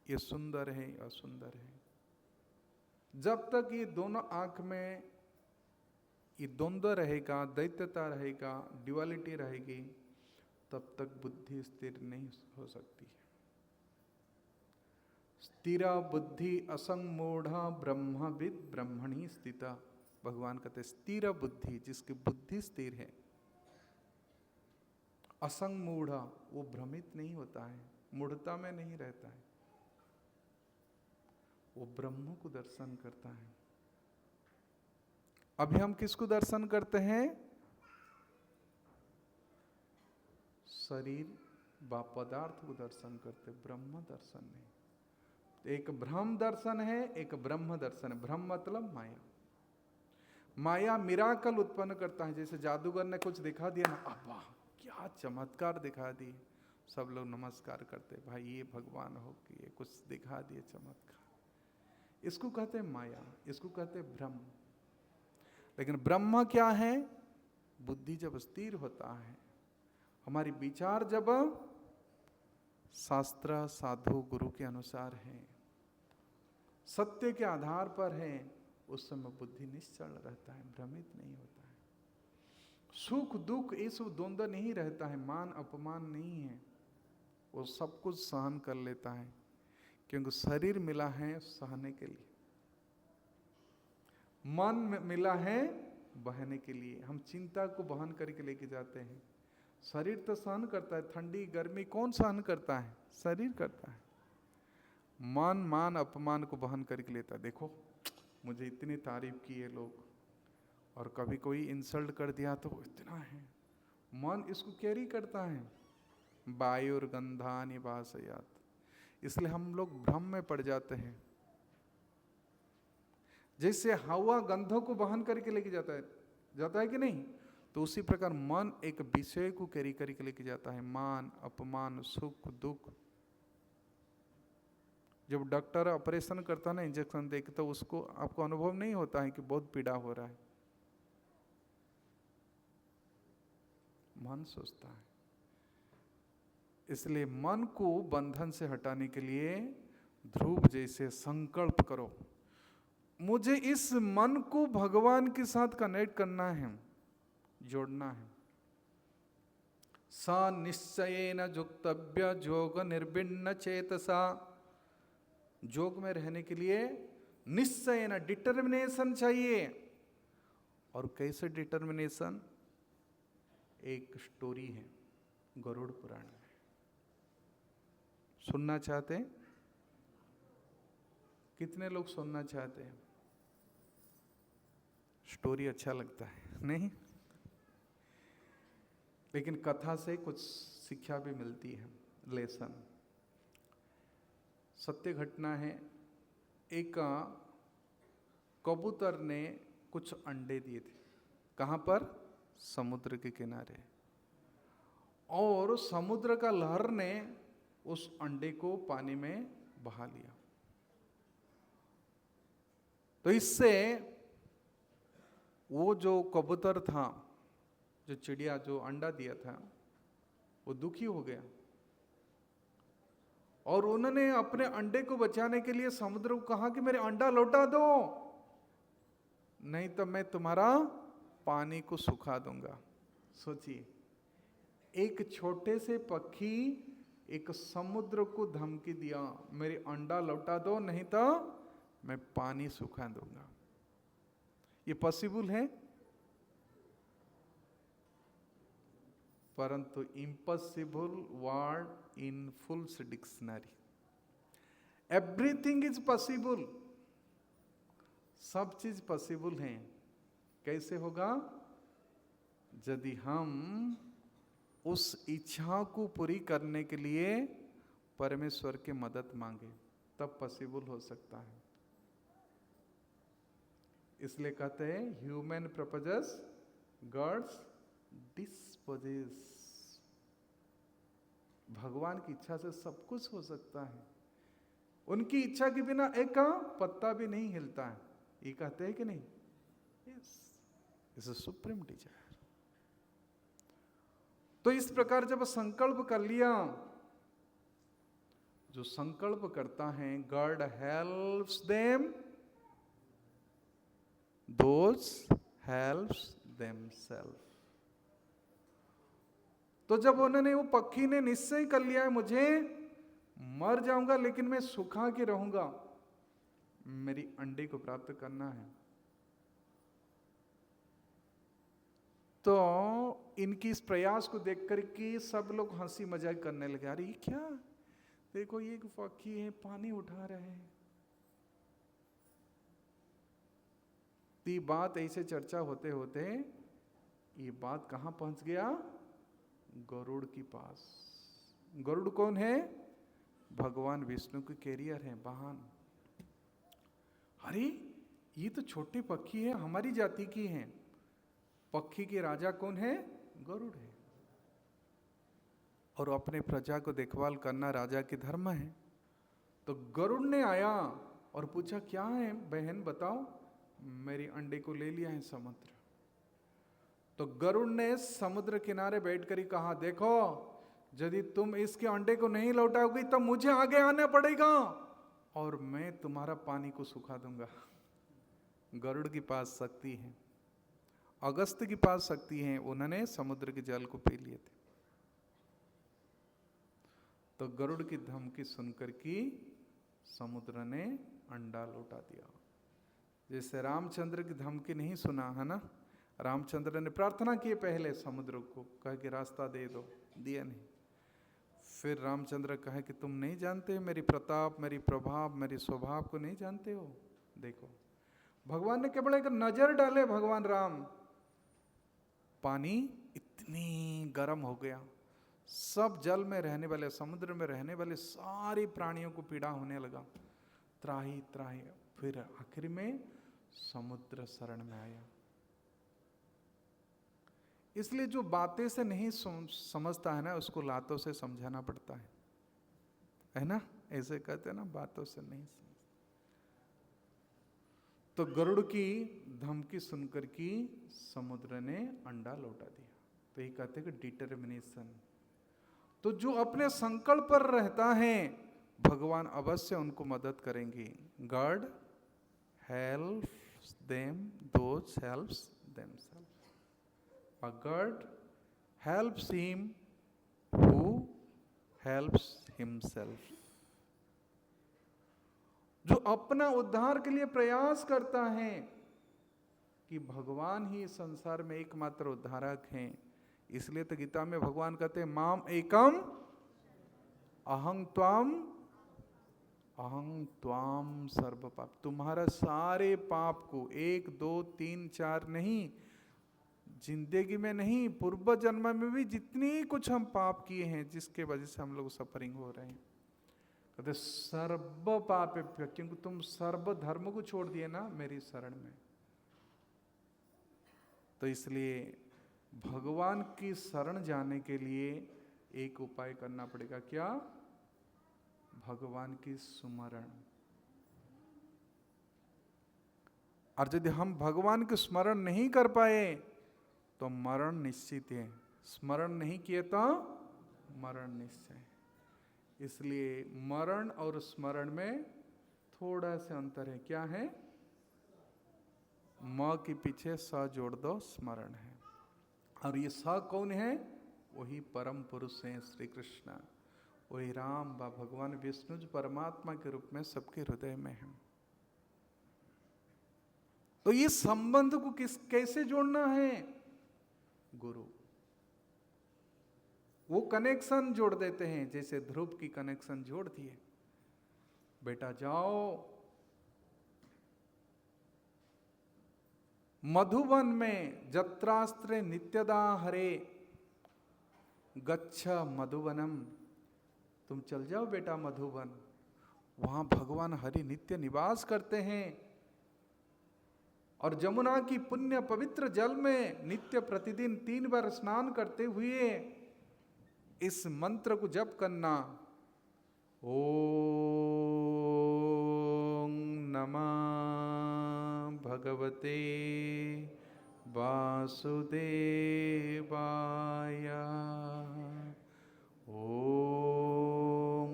Speaker 1: ये सुंदर है, असुंदर है। जब तक ये दोनों आंख में ये द्वंद्व रहेगा, दैत्यता रहेगा, ड्युअलिटी रहेगी, तब तक बुद्धि स्थिर नहीं हो सकती है। स्थिरा बुद्धि असंमूढ़ ब्रह्मविद ब्रह्मणि स्थिता। भगवान कहते स्थिर बुद्धि, जिसकी बुद्धि स्थिर है, असंमूढ़, वो भ्रमित नहीं होता है, मूढ़ता में नहीं रहता है, वो ब्रह्म को दर्शन करता है। अभी हम किसको दर्शन करते हैं? शरीर व पदार्थ को दर्शन करते, ब्रह्म दर्शन नहीं। एक भ्रम दर्शन है, एक ब्रह्म दर्शन है। भ्रम मतलब माया। माया मिराकल उत्पन्न करता है। जैसे जादूगर ने कुछ दिखा दिया ना, अब वाह क्या चमत्कार दिखा दिए, सब लोग नमस्कार करते, भाई ये भगवान हो कि ये कुछ दिखा दिए चमत्कार। इसको कहते हैं माया, इसको कहते हैं भ्रम। लेकिन ब्रह्म क्या है? बुद्धि जब स्थिर होता है, हमारी विचार जब शास्त्र साधु गुरु के अनुसार है, सत्य के आधार पर है, उस समय बुद्धि निश्चल रहता है, भ्रमित नहीं होता है। सुख दुख ये सब द्वंद्व नहीं रहता है, मान अपमान नहीं है, वो सब कुछ सहन कर लेता है, क्योंकि शरीर मिला है सहने के लिए, मन मिला है बहने के लिए। हम चिंता को बहन करके लेके जाते हैं। शरीर तो सहन करता है, ठंडी गर्मी कौन सहन करता है? शरीर करता है। मन मान अपमान को बहन करके लेता है। देखो मुझे इतनी तारीफ की है लोग, और कभी कोई इंसल्ट कर दिया तो इतना है, मन इसको कैरी करता है। वायुर्गंधानि वासयात, इसलिए हम लोग भ्रम में पड़ जाते हैं। जैसे हवा गंधों को बहन करके लेके जाता है कि नहीं, तो उसी प्रकार मन एक विषय को कैरी करके लेके जाता है, मान अपमान सुख दुख। जब डॉक्टर ऑपरेशन करता है ना, इंजेक्शन देके, तो उसको आपको अनुभव नहीं होता है कि बहुत पीड़ा हो रहा है, मन सोचता है। इसलिए मन को बंधन से हटाने के लिए ध्रुव जैसे संकल्प करो, मुझे इस मन को भगवान के साथ कनेक्ट करना है, जोड़ना है। सा निश्चयेन जुक्तव्य जोग निर्विण्ण चेतसा, जोग में रहने के लिए निश्चयेन डिटर्मिनेशन चाहिए। और कैसे डिटर्मिनेशन? एक स्टोरी है गरुड़ पुराण में, सुनना चाहते हैं? कितने लोग सुनना चाहते हैं? स्टोरी अच्छा लगता है नहीं? लेकिन कथा से कुछ शिक्षा भी मिलती है, लेसन। सत्य घटना है। एक कबूतर ने कुछ अंडे दिए थे। कहाँ पर? समुद्र के किनारे। और समुद्र का लहर ने उस अंडे को पानी में बहा लिया। तो इससे वो जो कबूतर था, जो चिड़िया जो अंडा दिया था, वो दुखी हो गया, और उन्होंने अपने अंडे को बचाने के लिए समुद्र को कहा कि मेरे अंडा लौटा दो, नहीं तो मैं तुम्हारा पानी को सुखा दूंगा। सोचिए, एक छोटे से पक्षी एक समुद्र को धमकी दिया, मेरे अंडा लौटा दो नहीं तो मैं पानी सुखा दूंगा। ये पॉसिबल है? परंतु impossible word in fools dictionary. Everything is possible, सब चीज पॉसिबल है। कैसे होगा? यदि हम उस इच्छा को पूरी करने के लिए परमेश्वर की मदद मांगे, तब पॉसिबल हो सकता है। इसलिए कहते हैं ह्यूमन प्रपोजेस गॉड्स डिस्पोजेस। भगवान की इच्छा से सब कुछ हो सकता है। उनकी इच्छा के बिना एक पत्ता भी नहीं हिलता है, ये कहते हैं कि नहीं? Yes, it's a supreme desire. तो इस प्रकार जब संकल्प कर लिया, जो संकल्प करता है, God helps them those helps themselves. तो जब उन्होंने, वो पक्षी ने निश्चय कर लिया है मुझे मर जाऊंगा लेकिन मैं सुखा के रहूंगा, मेरी अंडे को प्राप्त करना है, तो इनकी इस प्रयास को देख करके सब लोग हंसी मजाक करने लगे। अरे ये क्या, देखो ये पक्षी है पानी उठा रहे हैं। तो ये बात ऐसे चर्चा होते होते ये बात कहां पहुंच गया? गरुड़ के पास। गरुड़ कौन है? भगवान विष्णु के कैरियर हैं, वाहन। अरे ये तो छोटे पक्षी है, हमारी जाति की हैं। पक्षी के राजा कौन है? गरुड़ है। और अपने प्रजा को देखभाल करना राजा की धर्म है। तो गरुड़ ने आया और पूछा, क्या है बहन बताओ? मेरी अंडे को ले लिया है समुद्र। तो गरुड़ ने समुद्र किनारे बैठकर ही कहा, देखो यदि तुम इसके अंडे को नहीं लौटाओगी तो मुझे आगे आना पड़ेगा और मैं तुम्हारा पानी को सुखा दूंगा। गरुड़ के पास शक्ति है, अगस्त के पास शक्ति है, उन्होंने समुद्र के जल को पी लिए थे। तो गरुड़ की धमकी सुनकर की समुद्र ने अंडा लौटा दिया। जैसे रामचंद्र की धमकी नहीं सुना है ना, रामचंद्र ने प्रार्थना की पहले समुद्र को, कहा कि रास्ता दे दो, दिया नहीं। फिर रामचंद्र कहे कि तुम नहीं जानते मेरी प्रताप, मेरी प्रभाव, मेरी स्वभाव को नहीं जानते हो। देखो भगवान ने केवल एक नजर डाले, भगवान राम, पानी इतनी गर्म हो गया, सब जल में रहने वाले, समुद्र में रहने वाले सारे प्राणियों को पीड़ा होने लगा, त्राही त्राही। फिर आखिर में समुद्र शरण में आया। इसलिए जो बातें से नहीं समझता है ना, उसको लातों से समझाना पड़ता है ना, ऐसे कहते हैं ना, बातों से नहीं समझता। तो गरुड़ की धमकी सुनकर की समुद्र ने अंडा लौटा दिया। तो ये कहते हैं कि डिटर्मिनेशन। तो जो अपने संकल्प पर रहता है, भगवान अवश्य उनको मदद करेंगे। God helps them those helps themself, God helps him who helps himself। जो अपना उद्धार के लिए प्रयास करता है, कि भगवान ही संसार में एकमात्र उद्धारक हैं। इसलिए तो गीता में भगवान कहते हैं, माम एकम अहं त्वाम सर्व पाप। तुम्हारा सारे पाप को, 1 2 3 4 नहीं, जिंदगी में नहीं, पूर्व जन्म में भी जितनी कुछ हम पाप किए हैं, जिसके वजह से हम लोग सफरिंग हो रहे हैं, कहते सर्व पाप, क्योंकि तुम सर्व धर्म को छोड़ दिए ना मेरी शरण में। तो इसलिए भगवान की शरण जाने के लिए एक उपाय करना पड़ेगा। क्या? भगवान की स्मरण। और यदि हम भगवान के स्मरण नहीं कर पाए तो मरण निश्चित है। स्मरण नहीं किए तो मरण निश्चय। इसलिए मरण और स्मरण में थोड़ा सा अंतर है। क्या है? म के पीछे स जोड़ दो, स्मरण है। और ये स कौन है? वही परम पुरुष हैं, श्री कृष्ण, वही राम व भगवान विष्णु जो परमात्मा के रूप में सबके हृदय में है। तो ये संबंध को कैसे जोड़ना है? गुरु वो कनेक्शन जोड़ देते हैं, जैसे ध्रुव की कनेक्शन जोड़ दिए। बेटा जाओ मधुवन में, जत्रास्त्रे नित्यदा हरे गच्छ मधुवनम। तुम चल जाओ बेटा मधुवन, वहां भगवान हरि नित्य निवास करते हैं। और जमुना की पुण्य पवित्र जल में नित्य प्रतिदिन 3 बार स्नान करते हुए इस मंत्र को जप करना। ओम नमः भगवते वासुदेवाय। ओम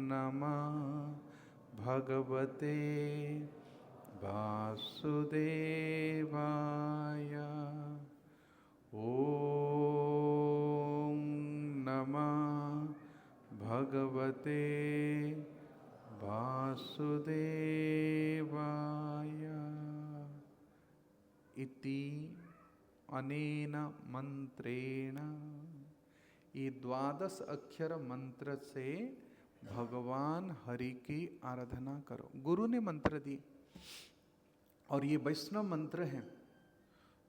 Speaker 1: नमः भगवते वासुदेवाय। ओम नमः भगवते वासुदेवाय। इति अनेन मंत्रेण, ये 12 अक्षर मंत्र से भगवान हरि की आराधना करो। गुरु ने मंत्र दी, और ये वैष्णव मंत्र है।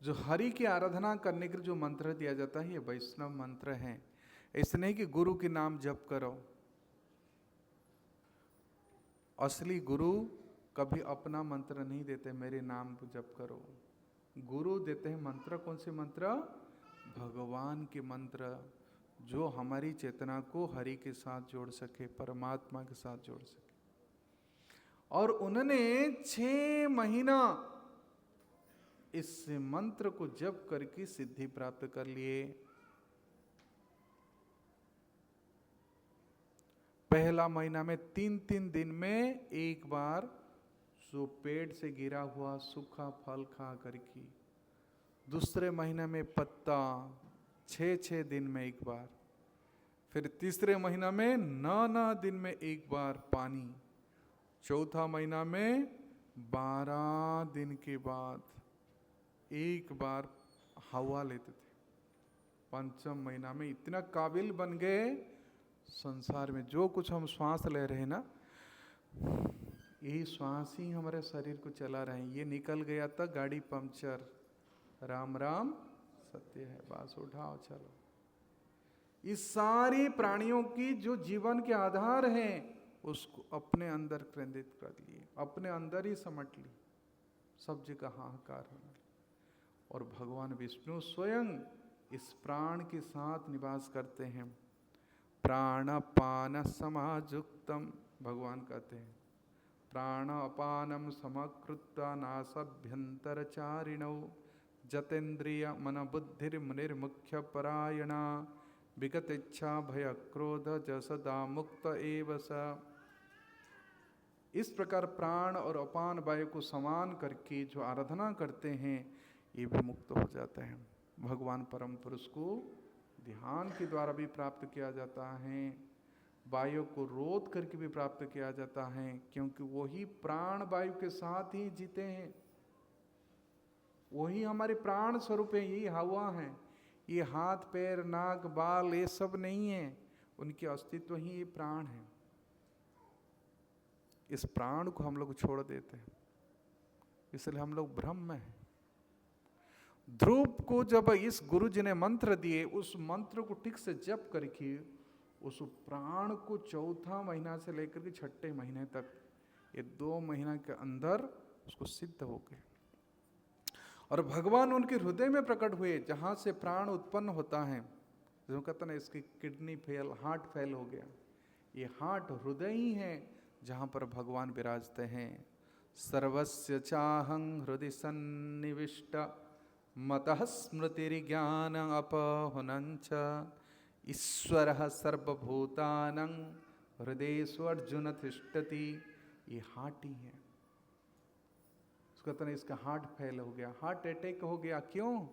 Speaker 1: जो हरि की आराधना करने के लिए जो मंत्र दिया जाता है, ये वैष्णव मंत्र है। ऐसे नहीं कि गुरु के नाम जप करो। असली गुरु कभी अपना मंत्र नहीं देते, मेरे नाम को जप करो। गुरु देते हैं मंत्र। कौन से मंत्र? भगवान के मंत्र, जो हमारी चेतना को हरि के साथ जोड़ सके, परमात्मा के साथ जोड़ सके। और उन्होंने 6 महीना इस मंत्र को जप करके सिद्धि प्राप्त कर लिए। पहला महीना में 3-3 दिन में एक बार जो पेड़ से गिरा हुआ सूखा फल खा करके, दूसरे महीने में पत्ता, 6-6 दिन में एक बार, फिर तीसरे महीना में 9 दिन में एक बार पानी, चौथा महीना में 12 दिन के बाद एक बार हवा लेते थे। पंचम महीना में इतना काबिल बन गए, संसार में जो कुछ हम श्वास ले रहे हैं ना, यही श्वास ही हमारे शरीर को चला रहे हैं। ये निकल गया था गाड़ी पंक्चर, राम राम सत्य है, बस उठाओ चलो। इस सारी प्राणियों की जो जीवन के आधार हैं उसको अपने अंदर केंद्रित कर लिए, अपने अंदर ही समट ली, सब जगह हाहाकार होने लगी। और भगवान विष्णु स्वयं इस प्राण के साथ निवास करते हैं। प्राणपान समाजुक्तम, भगवान कहते हैं, प्राण अपानम समकृत्वा नासाभ्यंतरचारिणौ जतेन्द्रिय मन बुद्धिर मुनिर्मुख्य परायणा विगत इच्छा भय क्रोध जसदा मुक्त एव स। इस प्रकार प्राण और अपान वायु को समान करके जो आराधना करते हैं ये भी मुक्त हो जाते हैं। भगवान परम पुरुष को ध्यान के द्वारा भी प्राप्त किया जाता है, वायु को रोध करके भी प्राप्त किया जाता है, क्योंकि वही प्राण वायु के साथ ही जीते हैं, वही हमारे प्राण स्वरूप है, यही हवा है। ये हाथ पैर नाक बाल ये सब नहीं है, उनके अस्तित्व ही ये प्राण है। इस प्राण को हम लोग छोड़ देते हैं, इसलिए हम लोग भ्रम में हैं। ध्रुव को जब इस गुरु जी ने मंत्र दिए, उस मंत्र को ठीक से जप करके उस प्राण को चौथा महीना से लेकर के 6ठे महीने तक, ये 2 महीना के अंदर उसको सिद्ध हो गए। और भगवान उनके हृदय में प्रकट हुए, जहाँ से प्राण उत्पन्न होता है। जो कहते ना इसकी किडनी फेल, हार्ट फेल हो गया, ये हार्ट हृदय ही है जहाँ पर भगवान विराजते हैं। सर्वस्य चाहं हृदय सन्निविष्ट मतः स्मृतिर्ज्ञान अपहुनञ्च ईश्वरः सर्वभूतानां हृदयेषु अर्जुन तिष्ठति। ये हार्ट ही है। कहते हैं इसका हार्ट फेल हो गया, हार्ट अटैक हो गया। क्यों?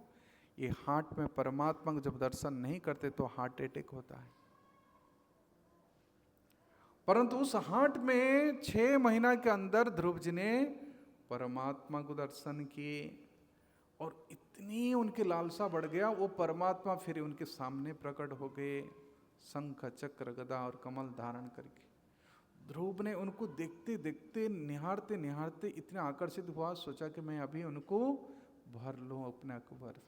Speaker 1: ये हार्ट में परमात्मा को जब दर्शन नहीं करते तो हार्ट अटैक होता है। परंतु उस हार्ट में 6 महीना के अंदर ध्रुव जी ने परमात्मा को दर्शन किए और इतनी उनकी लालसा बढ़ गया, वो परमात्मा फिर उनके सामने प्रकट हो गए, शंख चक्र गदा और कमल धारण करके। ध्रुव ने उनको देखते देखते निहारते निहारते इतने आकर्षित हुआ, सोचा कि मैं अभी उनको भर लूं अपने अकबर में,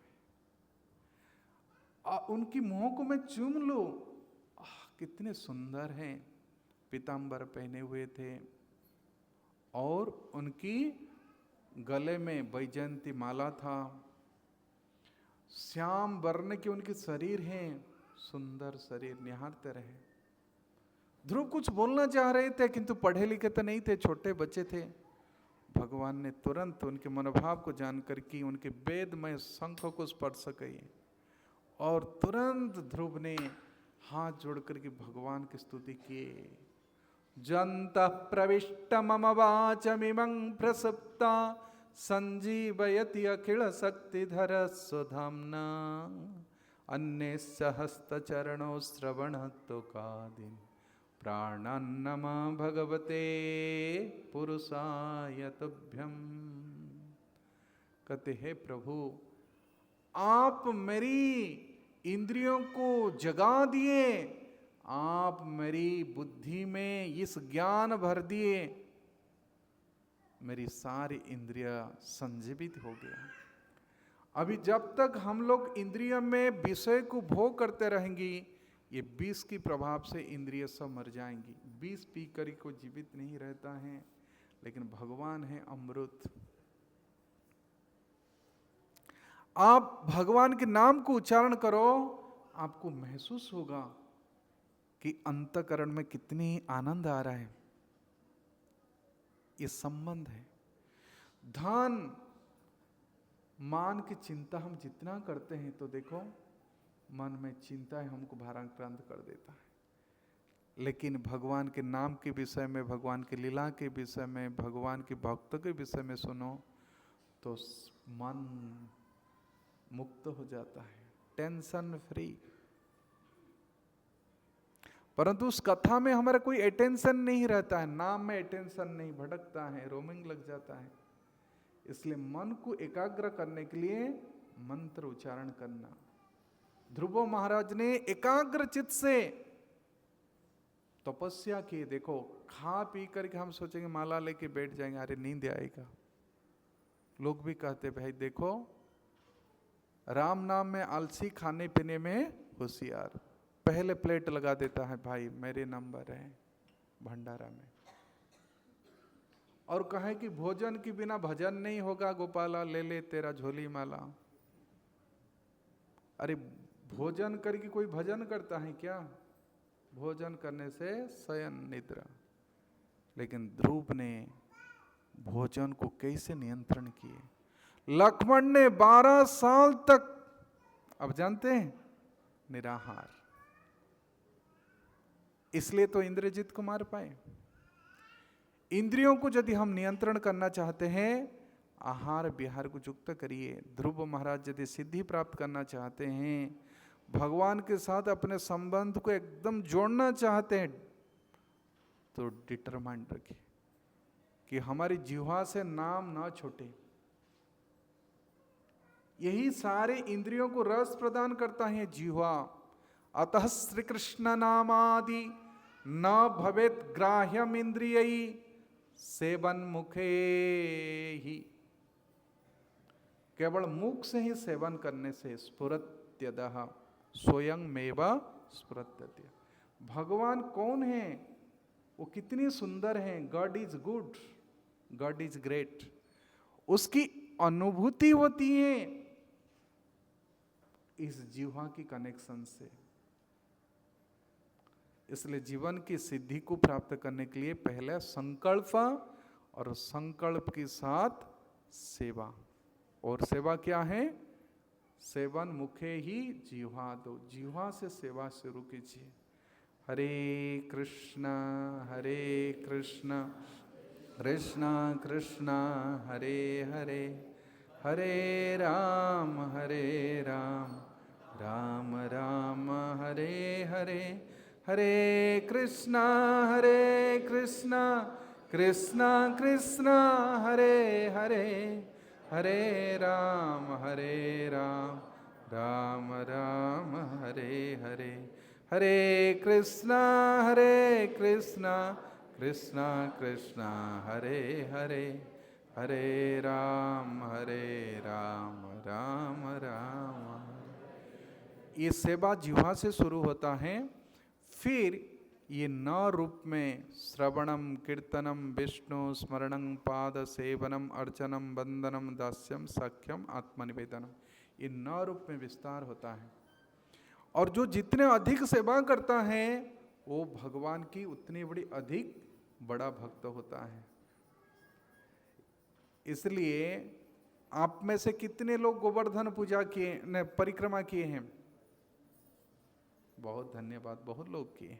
Speaker 1: उनकी मुंह को मैं चूम लूं। कितने सुंदर हैं, पीतांबर पहने हुए थे और उनकी गले में वैजयंती माला था, श्याम वर्ण के उनके शरीर हैं, सुंदर शरीर। निहारते रहे। ध्रुव कुछ बोलना चाह रहे थे किंतु पढ़े लिखे तो नहीं थे, छोटे बच्चे थे। भगवान ने तुरंत उनके मनोभाव को जानकर की उनके वेदमय शंख को स्पर्श किए और तुरंत ध्रुव ने हाथ जोड़ करके भगवान की स्तुति किए। जन्तः प्रविष्ट मम वाचमिमं प्रसुप्ता संजीवयति अखिल शक्तिधर सुधाम्ना अन्यस्य हस्तचरणो श्रवणत्वकादीन् प्राणान्नमः भगवते पुरुषाय तुभ्यं। कहते हैं प्रभु आप मेरी इंद्रियों को जगा दिए, आप मेरी बुद्धि में इस ज्ञान भर दिए, मेरी सारी इंद्रियां संजीवित हो गया। अभी जब तक हम लोग इंद्रियों में विषय को भोग करते रहेंगी, ये विष की प्रभाव से इंद्रिय सब मर जाएंगी। विष पी कर कोई जीवित नहीं रहता है, लेकिन भगवान है अमृत। आप भगवान के नाम को उच्चारण करो, आपको महसूस होगा कि अंतःकरण में कितनी आनंद आ रहा है। ये संबंध है। धन मान की चिंता हम जितना करते हैं, तो देखो मन में चिंता है हमको भाराक्रांत कर देता है। लेकिन भगवान के नाम के विषय में, भगवान की लीला के विषय में, भगवान के भक्त के विषय में सुनो तो मन मुक्त हो जाता है, टेंशन फ्री। परंतु उस कथा में हमारा कोई अटेंशन नहीं रहता है, नाम में अटेंशन नहीं, भटकता है, रोमिंग लग जाता है। इसलिए मन को एकाग्र करने के लिए मंत्र उच्चारण करना। ध्रुव महाराज ने एकाग्र चित्त से तपस्या की। देखो, खा पी करके हम सोचेंगे माला लेके बैठ जाएंगे, अरे नींद आएगा। लोग भी कहते भाई देखो, राम नाम में आलसी, खाने पीने में होशियार। पहले प्लेट लगा देता है, भाई मेरे नंबर है भंडारा में। और कहे कि भोजन के बिना भजन नहीं होगा, गोपाला ले ले तेरा झोली माला। अरे भोजन करके कोई भजन करता है क्या? भोजन करने से शयन निद्रा। लेकिन ध्रुव ने भोजन को कैसे नियंत्रण किए? लक्ष्मण ने 12 साल तक, अब जानते हैं, निराहार। इसलिए तो इंद्रजित को मार पाए। इंद्रियों को यदि हम नियंत्रण करना चाहते हैं, आहार विहार को युक्त करिए। ध्रुव महाराज यदि सिद्धि प्राप्त करना चाहते हैं, भगवान के साथ अपने संबंध को एकदम जोड़ना चाहते हैं, तो डिटरमाइंड रखिए कि हमारी जिह्वा से नाम ना छूटे। यही सारे इंद्रियों को रस प्रदान करता है जिह्वा। अतः श्री कृष्ण नामादि न भवेत ग्राह्यम इंद्रियई सेवन मुखे ही। केवल मुख से ही सेवन करने से स्फुरत्यदः स्वयं मेवा स्फुरत्यते। भगवान कौन है, वो कितनी सुंदर है, God is good, God is great, उसकी अनुभूति होती है इस जीवा की कनेक्शन से। इसलिए जीवन की सिद्धि को प्राप्त करने के लिए पहले संकल्प, और संकल्प के साथ सेवा। और सेवा क्या है? सेवन मुखे ही जीवा दो। जीवा से सेवा शुरू कीजिए। हरे कृष्ण कृष्ण कृष्ण हरे हरे, हरे राम राम राम हरे हरे, हरे कृष्ण कृष्ण कृष्ण हरे हरे, हरे राम राम राम हरे हरे, हरे कृष्ण कृष्ण कृष्ण हरे हरे, हरे राम राम राम। ये सेवा जिह्वा से शुरू होता है। फिर ये 9 रूप में श्रवणम कीर्तनम विष्णु स्मरणं पाद सेवनम अर्चनम वंदनम दास्यम सख्यम आत्मनिवेदनम, ये 9 रूप में विस्तार होता है। और जो जितने अधिक सेवा करता है, वो भगवान की उतनी बड़ी अधिक बड़ा भक्त होता है। इसलिए आप में से कितने लोग गोवर्धन पूजा किए ने, परिक्रमा किए हैं? बहुत धन्यवाद, बहुत लोग किए।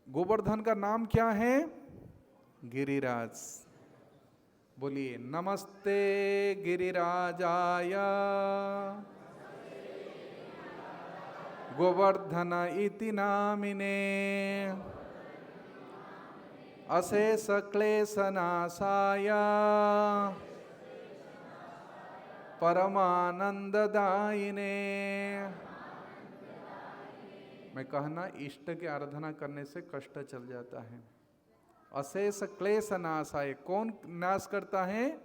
Speaker 1: गोवर्धन का नाम क्या है? गिरिराज। बोलिए नमस्ते गिरिराजाय गोवर्धन इति नामिने अशेष क्लेशनाशाय परमानंददायिने। मैं कहना, इष्ट की आराधना करने से कष्ट चल जाता है। अशेष क्लेश नाशाय, कौन नाश करता है?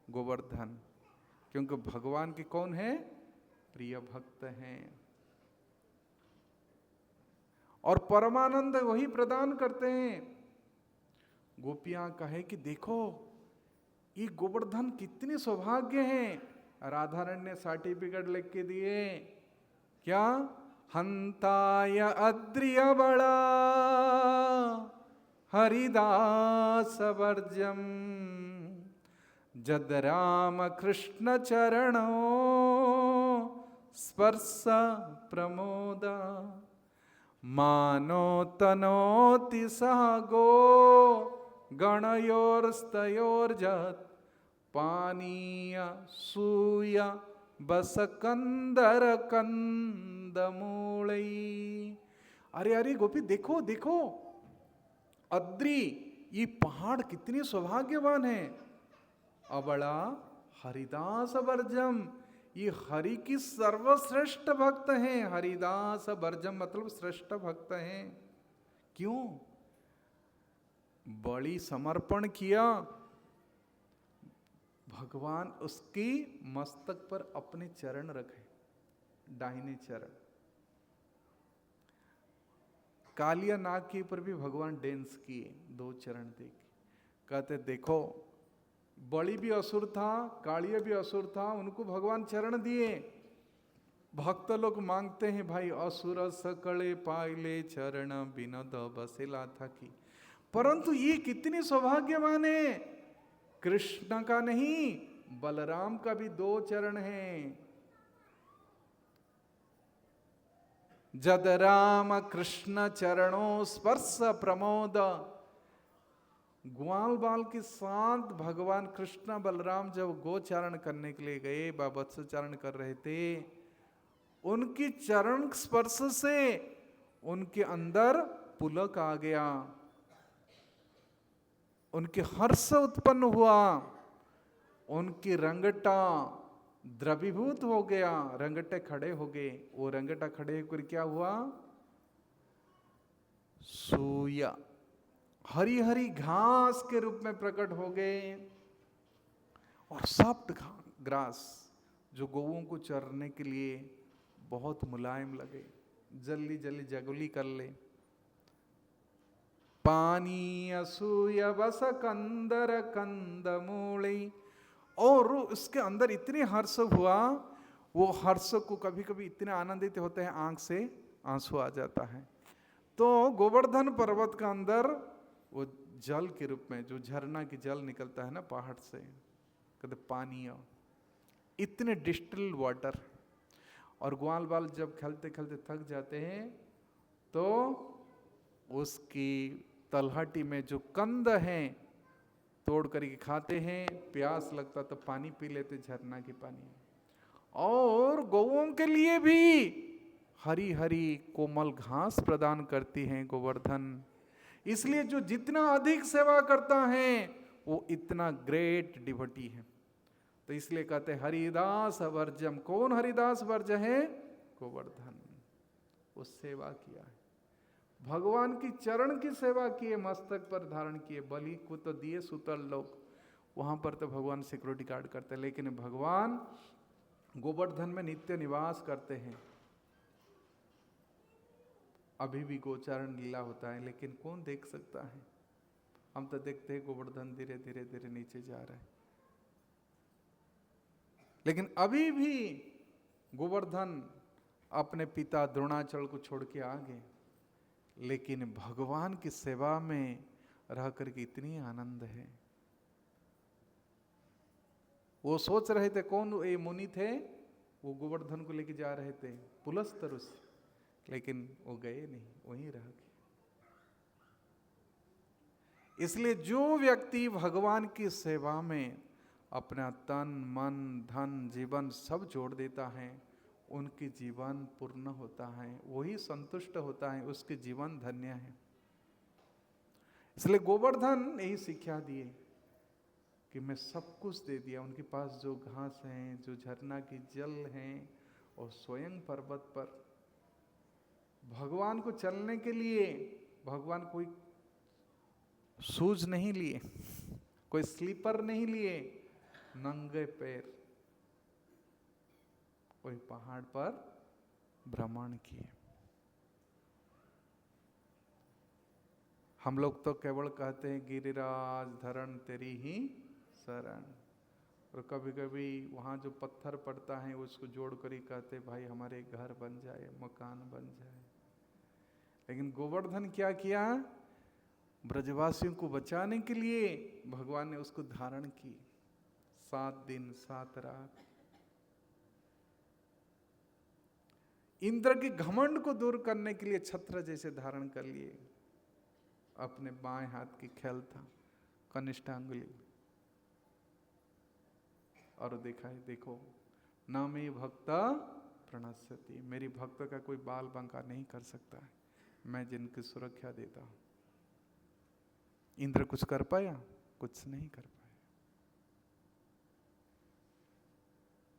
Speaker 1: गोवर्धन। क्योंकि भगवान की कौन है? प्रिय भक्त हैं। और परमानंद वही प्रदान करते हैं। गोपियां कहे कि देखो ये गोवर्धन कितने सौभाग्य हैं। राधा रानी ने सर्टिफिकेट लिख के दिए, क्या? हंताय अद्रिय बड़ा हरिदास वर्जम जद राम कृष्ण चरणों स्पर्श प्रमोदा मानो तनोति सह गो गणयोर्स्तयोर्जत पानीय सूय बस कंदर कंदमूलई। अरे अरे गोपी देखो देखो, अद्री ये पहाड़ कितने सौभाग्यवान है। अबड़ा हरिदास वर्जम, ये हरि की सर्वश्रेष्ठ भक्त हैं। हरिदास वर्जम मतलब श्रेष्ठ भक्त हैं। क्यों? बड़ी समर्पण किया। भगवान उसकी मस्तक पर अपने चरण रखे, दाहिने चरण। कालिया नाग के ऊपर भी भगवान डांस किए, दो चरण देख। कहते देखो बड़ी भी असुर था, कालिया भी असुर था, उनको भगवान चरण दिए। भक्त लोग मांगते हैं भाई असुर सकले पाइले चरण बिनद बसेला था की, परंतु ये कितने सौभाग्यवान है। कृष्ण का नहीं, बलराम का भी दो चरण हैं। जद राम कृष्ण चरणों स्पर्श प्रमोद। ग्वाल बाल के साथ भगवान कृष्ण बलराम जब गोचारण करने के लिए गए, वत्सचारण कर रहे थे, उनकी चरण स्पर्श से उनके अंदर पुलक आ गया, उनके हर्ष उत्पन्न हुआ, उनकी रंगटा द्रवीभूत हो गया, रंगटे खड़े हो गए। वो रंगटा खड़े होकर क्या हुआ? सूया, हरी हरी घास के रूप में प्रकट हो गए। और सॉफ्ट ग्रास जो गौओं को चरने के लिए बहुत मुलायम लगे, जल्दी जल्दी जगुली कर ले। पानी असूय बस कंदर कंदमूली, और उसके अंदर इतने हर्ष हुआ, वो हर्ष को कभी कभी इतने आनंदित होते हैं आंख से आंसू आ जाता है। तो गोवर्धन पर्वत का अंदर वो जल के रूप में जो झरना की जल निकलता है ना पहाड़ से, कहते पानी, इतने डिस्टिल्ड वाटर। और ग्वाल बाल जब खेलते खेलते थक जाते हैं तो उसकी तलहटी में जो कंद हैं तोड़ करके खाते हैं, प्यास लगता तो पानी पी लेते, झरना की पानी। और गौओं के लिए भी हरी हरी कोमल घास प्रदान करती हैं गोवर्धन। इसलिए जो जितना अधिक सेवा करता है वो इतना ग्रेट डिवोटी है। तो इसलिए कहते हैं हरिदास वर्जम। कौन हरिदास वर्ज है? गोवर्धन। वो सेवा किया है, भगवान की चरण की सेवा किए, मस्तक पर धारण किए। बलि को तो दिए सुतल लोग, वहां पर तो भगवान सिक्योरिटी गार्ड करते हैं, लेकिन भगवान गोवर्धन में नित्य निवास करते हैं। अभी भी गोचारण लीला होता है, लेकिन कौन देख सकता है? हम तो देखते हैं गोवर्धन धीरे धीरे धीरे नीचे जा रहा है, लेकिन अभी भी गोवर्धन अपने पिता द्रोणाचल को छोड़ के आ गए, लेकिन भगवान की सेवा में रह करके इतनी आनंद है। वो सोच रहे थे, कौन ये मुनि थे, वो गोवर्धन को लेके जा रहे थे पुलस्तर से, लेकिन वो गए नहीं, वहीं रह गए। इसलिए जो व्यक्ति भगवान की सेवा में अपना तन मन धन जीवन सब जोड़ देता है, उनकी जीवन पूर्ण होता है, वही संतुष्ट होता है, उसके जीवन धन्य है। इसलिए गोवर्धन यही शिक्षा दिए कि मैं सब कुछ दे दिया। उनके पास जो घास है, जो झरना की जल है, और स्वयं पर्वत पर भगवान को चलने के लिए भगवान कोई शूज नहीं लिए, कोई स्लीपर नहीं लिए, नंगे पैर कोई पहाड़ पर भ्रमण किए। हम लोग तो केवल कहते हैं गिरिराज धरण तेरी ही शरण, और कभी कभी वहाँ जो पत्थर पड़ता है उसको जोड़ कर ही कहते भाई हमारे घर बन जाए, मकान बन जाए। लेकिन गोवर्धन क्या किया, ब्रजवासियों को बचाने के लिए भगवान ने उसको धारण की 7 दिन 7 रात। इंद्र के घमंड को दूर करने के लिए छत्र जैसे धारण कर लिए। अपने बाएं हाथ की खेल था कनिष्ठांगुली, और देखा है, देखो न मे भक्त प्रणश्यति, मेरी भक्त का कोई बाल बंका नहीं कर सकता है, मैं जिनकी सुरक्षा देता हूं। इंद्र कुछ कर पाया? कुछ नहीं कर पाया।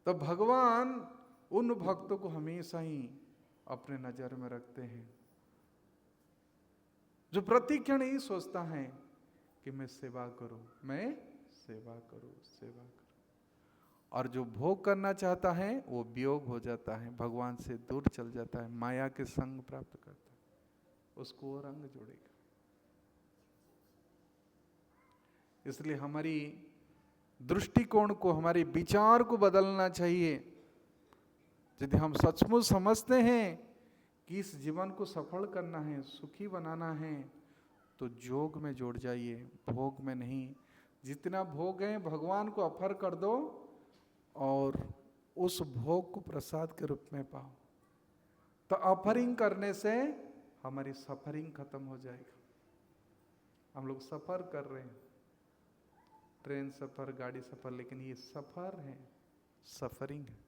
Speaker 1: तो भगवान उन भक्तों को हमेशा ही अपने नजर में रखते हैं जो प्रतिक्षण ही सोचता है कि मैं सेवा करूं, मैं सेवा करूं, सेवा करूं। और जो भोग करना चाहता है वो वियोग हो जाता है, भगवान से दूर चल जाता है, माया के संग प्राप्त करता है, उसको वो रंग जोड़ेगा। इसलिए हमारी दृष्टिकोण को, हमारे विचार को बदलना चाहिए। यदि हम सचमुच समझते हैं कि इस जीवन को सफल करना है, सुखी बनाना है, तो जोग में जोड़ जाइए, भोग में नहीं। जितना भोग है भगवान को ऑफर कर दो और उस भोग को प्रसाद के रूप में पाओ। तो ऑफरिंग करने से हमारी सफरिंग खत्म हो जाएगा। हम लोग सफर कर रहे हैं, ट्रेन सफर, गाड़ी सफर, लेकिन ये सफर है, सफरिंग है।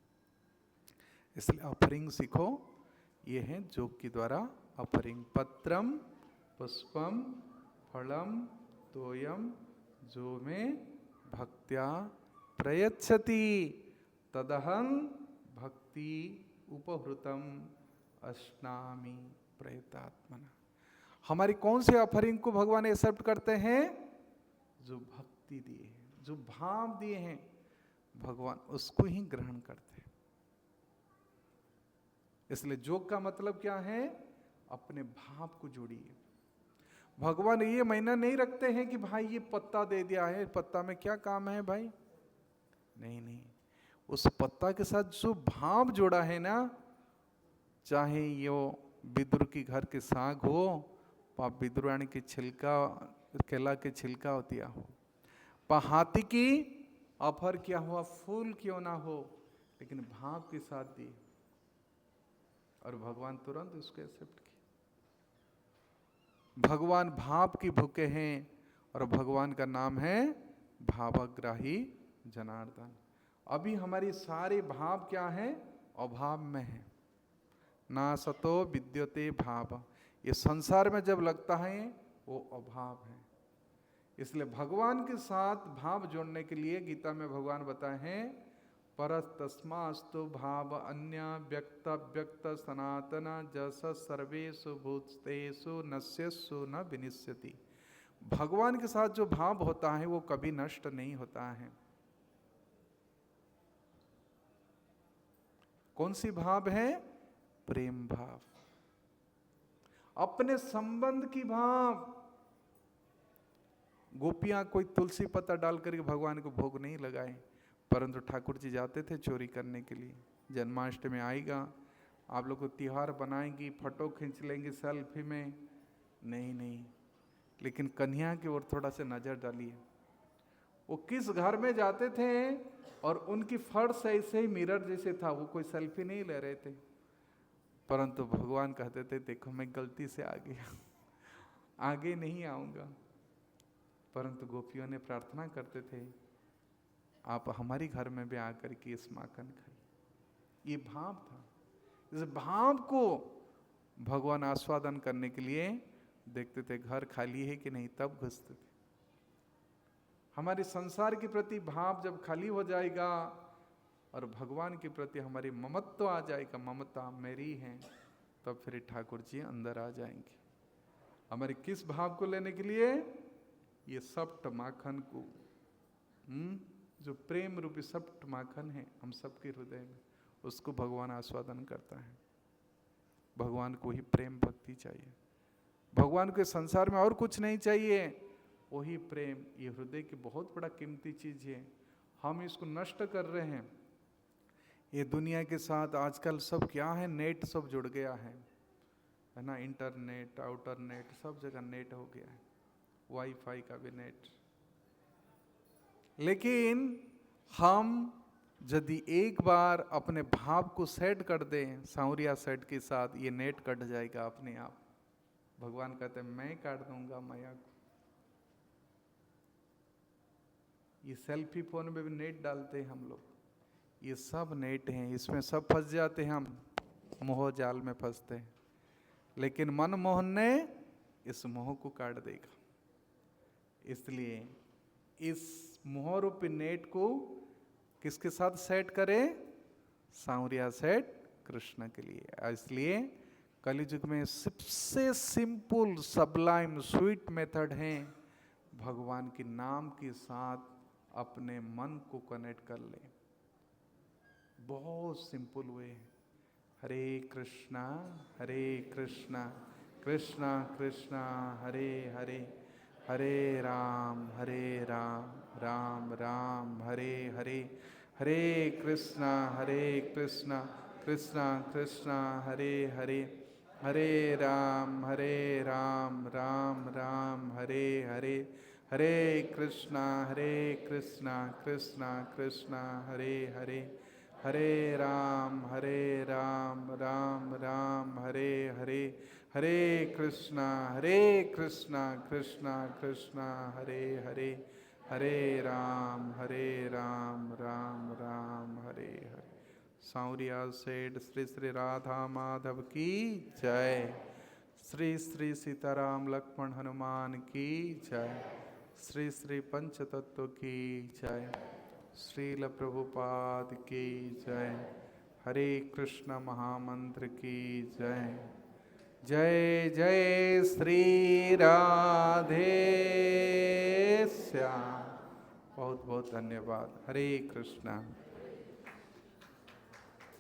Speaker 1: इसलिए ऑफरिंग सीखो, ये है जोग के द्वारा ऑफरिंग। पत्रम पुष्पम फलम तोयम जो में भक्त्या प्रयच्छति तदहं भक्ति उपहृतम अश्नामि प्रयतात्मना। हमारी कौन से ऑफरिंग को भगवान एक्सेप्ट करते हैं? जो भक्ति दिए हैं, जो भाव दिए हैं, भगवान उसको ही ग्रहण करते हैं। इसलिए जोग का मतलब क्या है? अपने भाव को जोड़िए। भगवान ये महीना नहीं रखते हैं कि भाई ये पत्ता दे दिया है, पत्ता में क्या काम है भाई? नहीं नहीं, उस पत्ता के साथ जो भाव जोड़ा है ना, चाहे ये विदुर की घर के साग हो, पाप विदुराणी की छिलका, केला के छिलका होतिया हो, हाथी की ऑफर किया हुआ फूल क्यों ना हो, लेकिन भाव के साथ दी और भगवान तुरंत उसको एक्सेप्ट किया। भगवान भाव की भूखे हैं और भगवान का नाम है भावग्राही जनार्दन। अभी हमारी सारे भाव क्या है? अभाव में है। ना सतो विद्यते भाव, ये संसार में जब लगता है वो अभाव है। इसलिए भगवान के साथ भाव जोड़ने के लिए गीता में भगवान बताए हैं, परस्तस्मास्तु भाव अन्य व्यक्त व्यक्त सनातन जस सर्वेषु भूतेषु नश्यसु न विनिश्यति। भगवान के साथ जो भाव होता है वो कभी नष्ट नहीं होता है। कौन सी भाव है? प्रेम भाव, अपने संबंध की भाव। गोपियां कोई तुलसी पत्ता डाल करके भगवान को भोग नहीं लगाए, परंतु ठाकुर जी जाते थे चोरी करने के लिए। जन्माष्टमी आएगा, आप लोग को त्योहार बनाएंगी, फोटो खींच लेंगे सेल्फी में, नहीं नहीं, लेकिन कन्हैया की ओर थोड़ा सा नजर डालिए। वो किस घर में जाते थे और उनकी फर्श ऐसे ही मिरर जैसे था, वो कोई सेल्फी नहीं ले रहे थे, परंतु भगवान कहते थे देखो मैं गलती से आ गया, आगे नहीं आऊंगा। परंतु गोपियों ने प्रार्थना करते थे आप हमारी घर में भी आकर के इस माखन खाइए। ये भाव था। इस भाव को भगवान आस्वादन करने के लिए देखते थे घर खाली है कि नहीं, तब घुसते थे। हमारे संसार के प्रति भाव जब खाली हो जाएगा और भगवान के प्रति हमारी ममत्व आ जाएगा, ममता मेरी है, तब फिर ठाकुर जी अंदर आ जाएंगे। हमारे किस भाव को लेने के लिए? ये सप्त माखन को, जो प्रेम रूपी सप्त माखन है हम सबके हृदय में, उसको भगवान आस्वादन करता है। भगवान को ही प्रेम भक्ति चाहिए। भगवान के संसार में और कुछ नहीं चाहिए, वही प्रेम। ये हृदय की बहुत बड़ा कीमती चीज है, हम इसको नष्ट कर रहे हैं। ये दुनिया के साथ आजकल सब क्या है, नेट सब जुड़ गया है ना, इंटरनेट, आउटर नेट, सब जगह नेट हो गया है, वाईफाई का भी नेट। लेकिन हम यदि एक बार अपने भाव को सेट कर दें सांवरिया सेट के साथ, ये नेट कट जाएगा अपने आप। भगवान कहते हैं मैं काट दूंगा माया को। ये सेल्फी फोन में भी नेट डालते हैं हम लोग, ये सब नेट हैं, इसमें सब फंस जाते हैं हम, मोह जाल में फंसते हैं। लेकिन मनमोहन ने इस मोह को काट देगा। इसलिए इस मोह रूपी नेट को किसके साथ सेट करें? सांवरिया सेट कृष्ण के लिए। इसलिए कलियुग में सबसे सिंपल सबलाइम स्वीट मेथड है, भगवान के नाम के साथ अपने मन को कनेक्ट कर ले। बहुत सिंपल वे है। हरे कृष्णा कृष्णा कृष्णा हरे हरे, हरे राम राम राम हरे हरे, हरे कृष्णा कृष्णा कृष्णा हरे हरे, हरे राम राम राम हरे हरे, हरे कृष्णा कृष्णा कृष्णा हरे हरे, हरे राम राम राम हरे हरे, हरे कृष्णा कृष्णा कृष्णा हरे हरे, हरे राम राम राम हरे हरे। सांवरिया सेठ श्री श्री राधा माधव की जय, श्री श्री सीताराम लक्ष्मण हनुमान की जय, श्री श्री पंचतत्व की जय, श्रील प्रभुपाद की जय, हरे कृष्ण महामंत्र की जय। जय जय श्री राधे श्याम। बहुत बहुत धन्यवाद। हरे कृष्णा।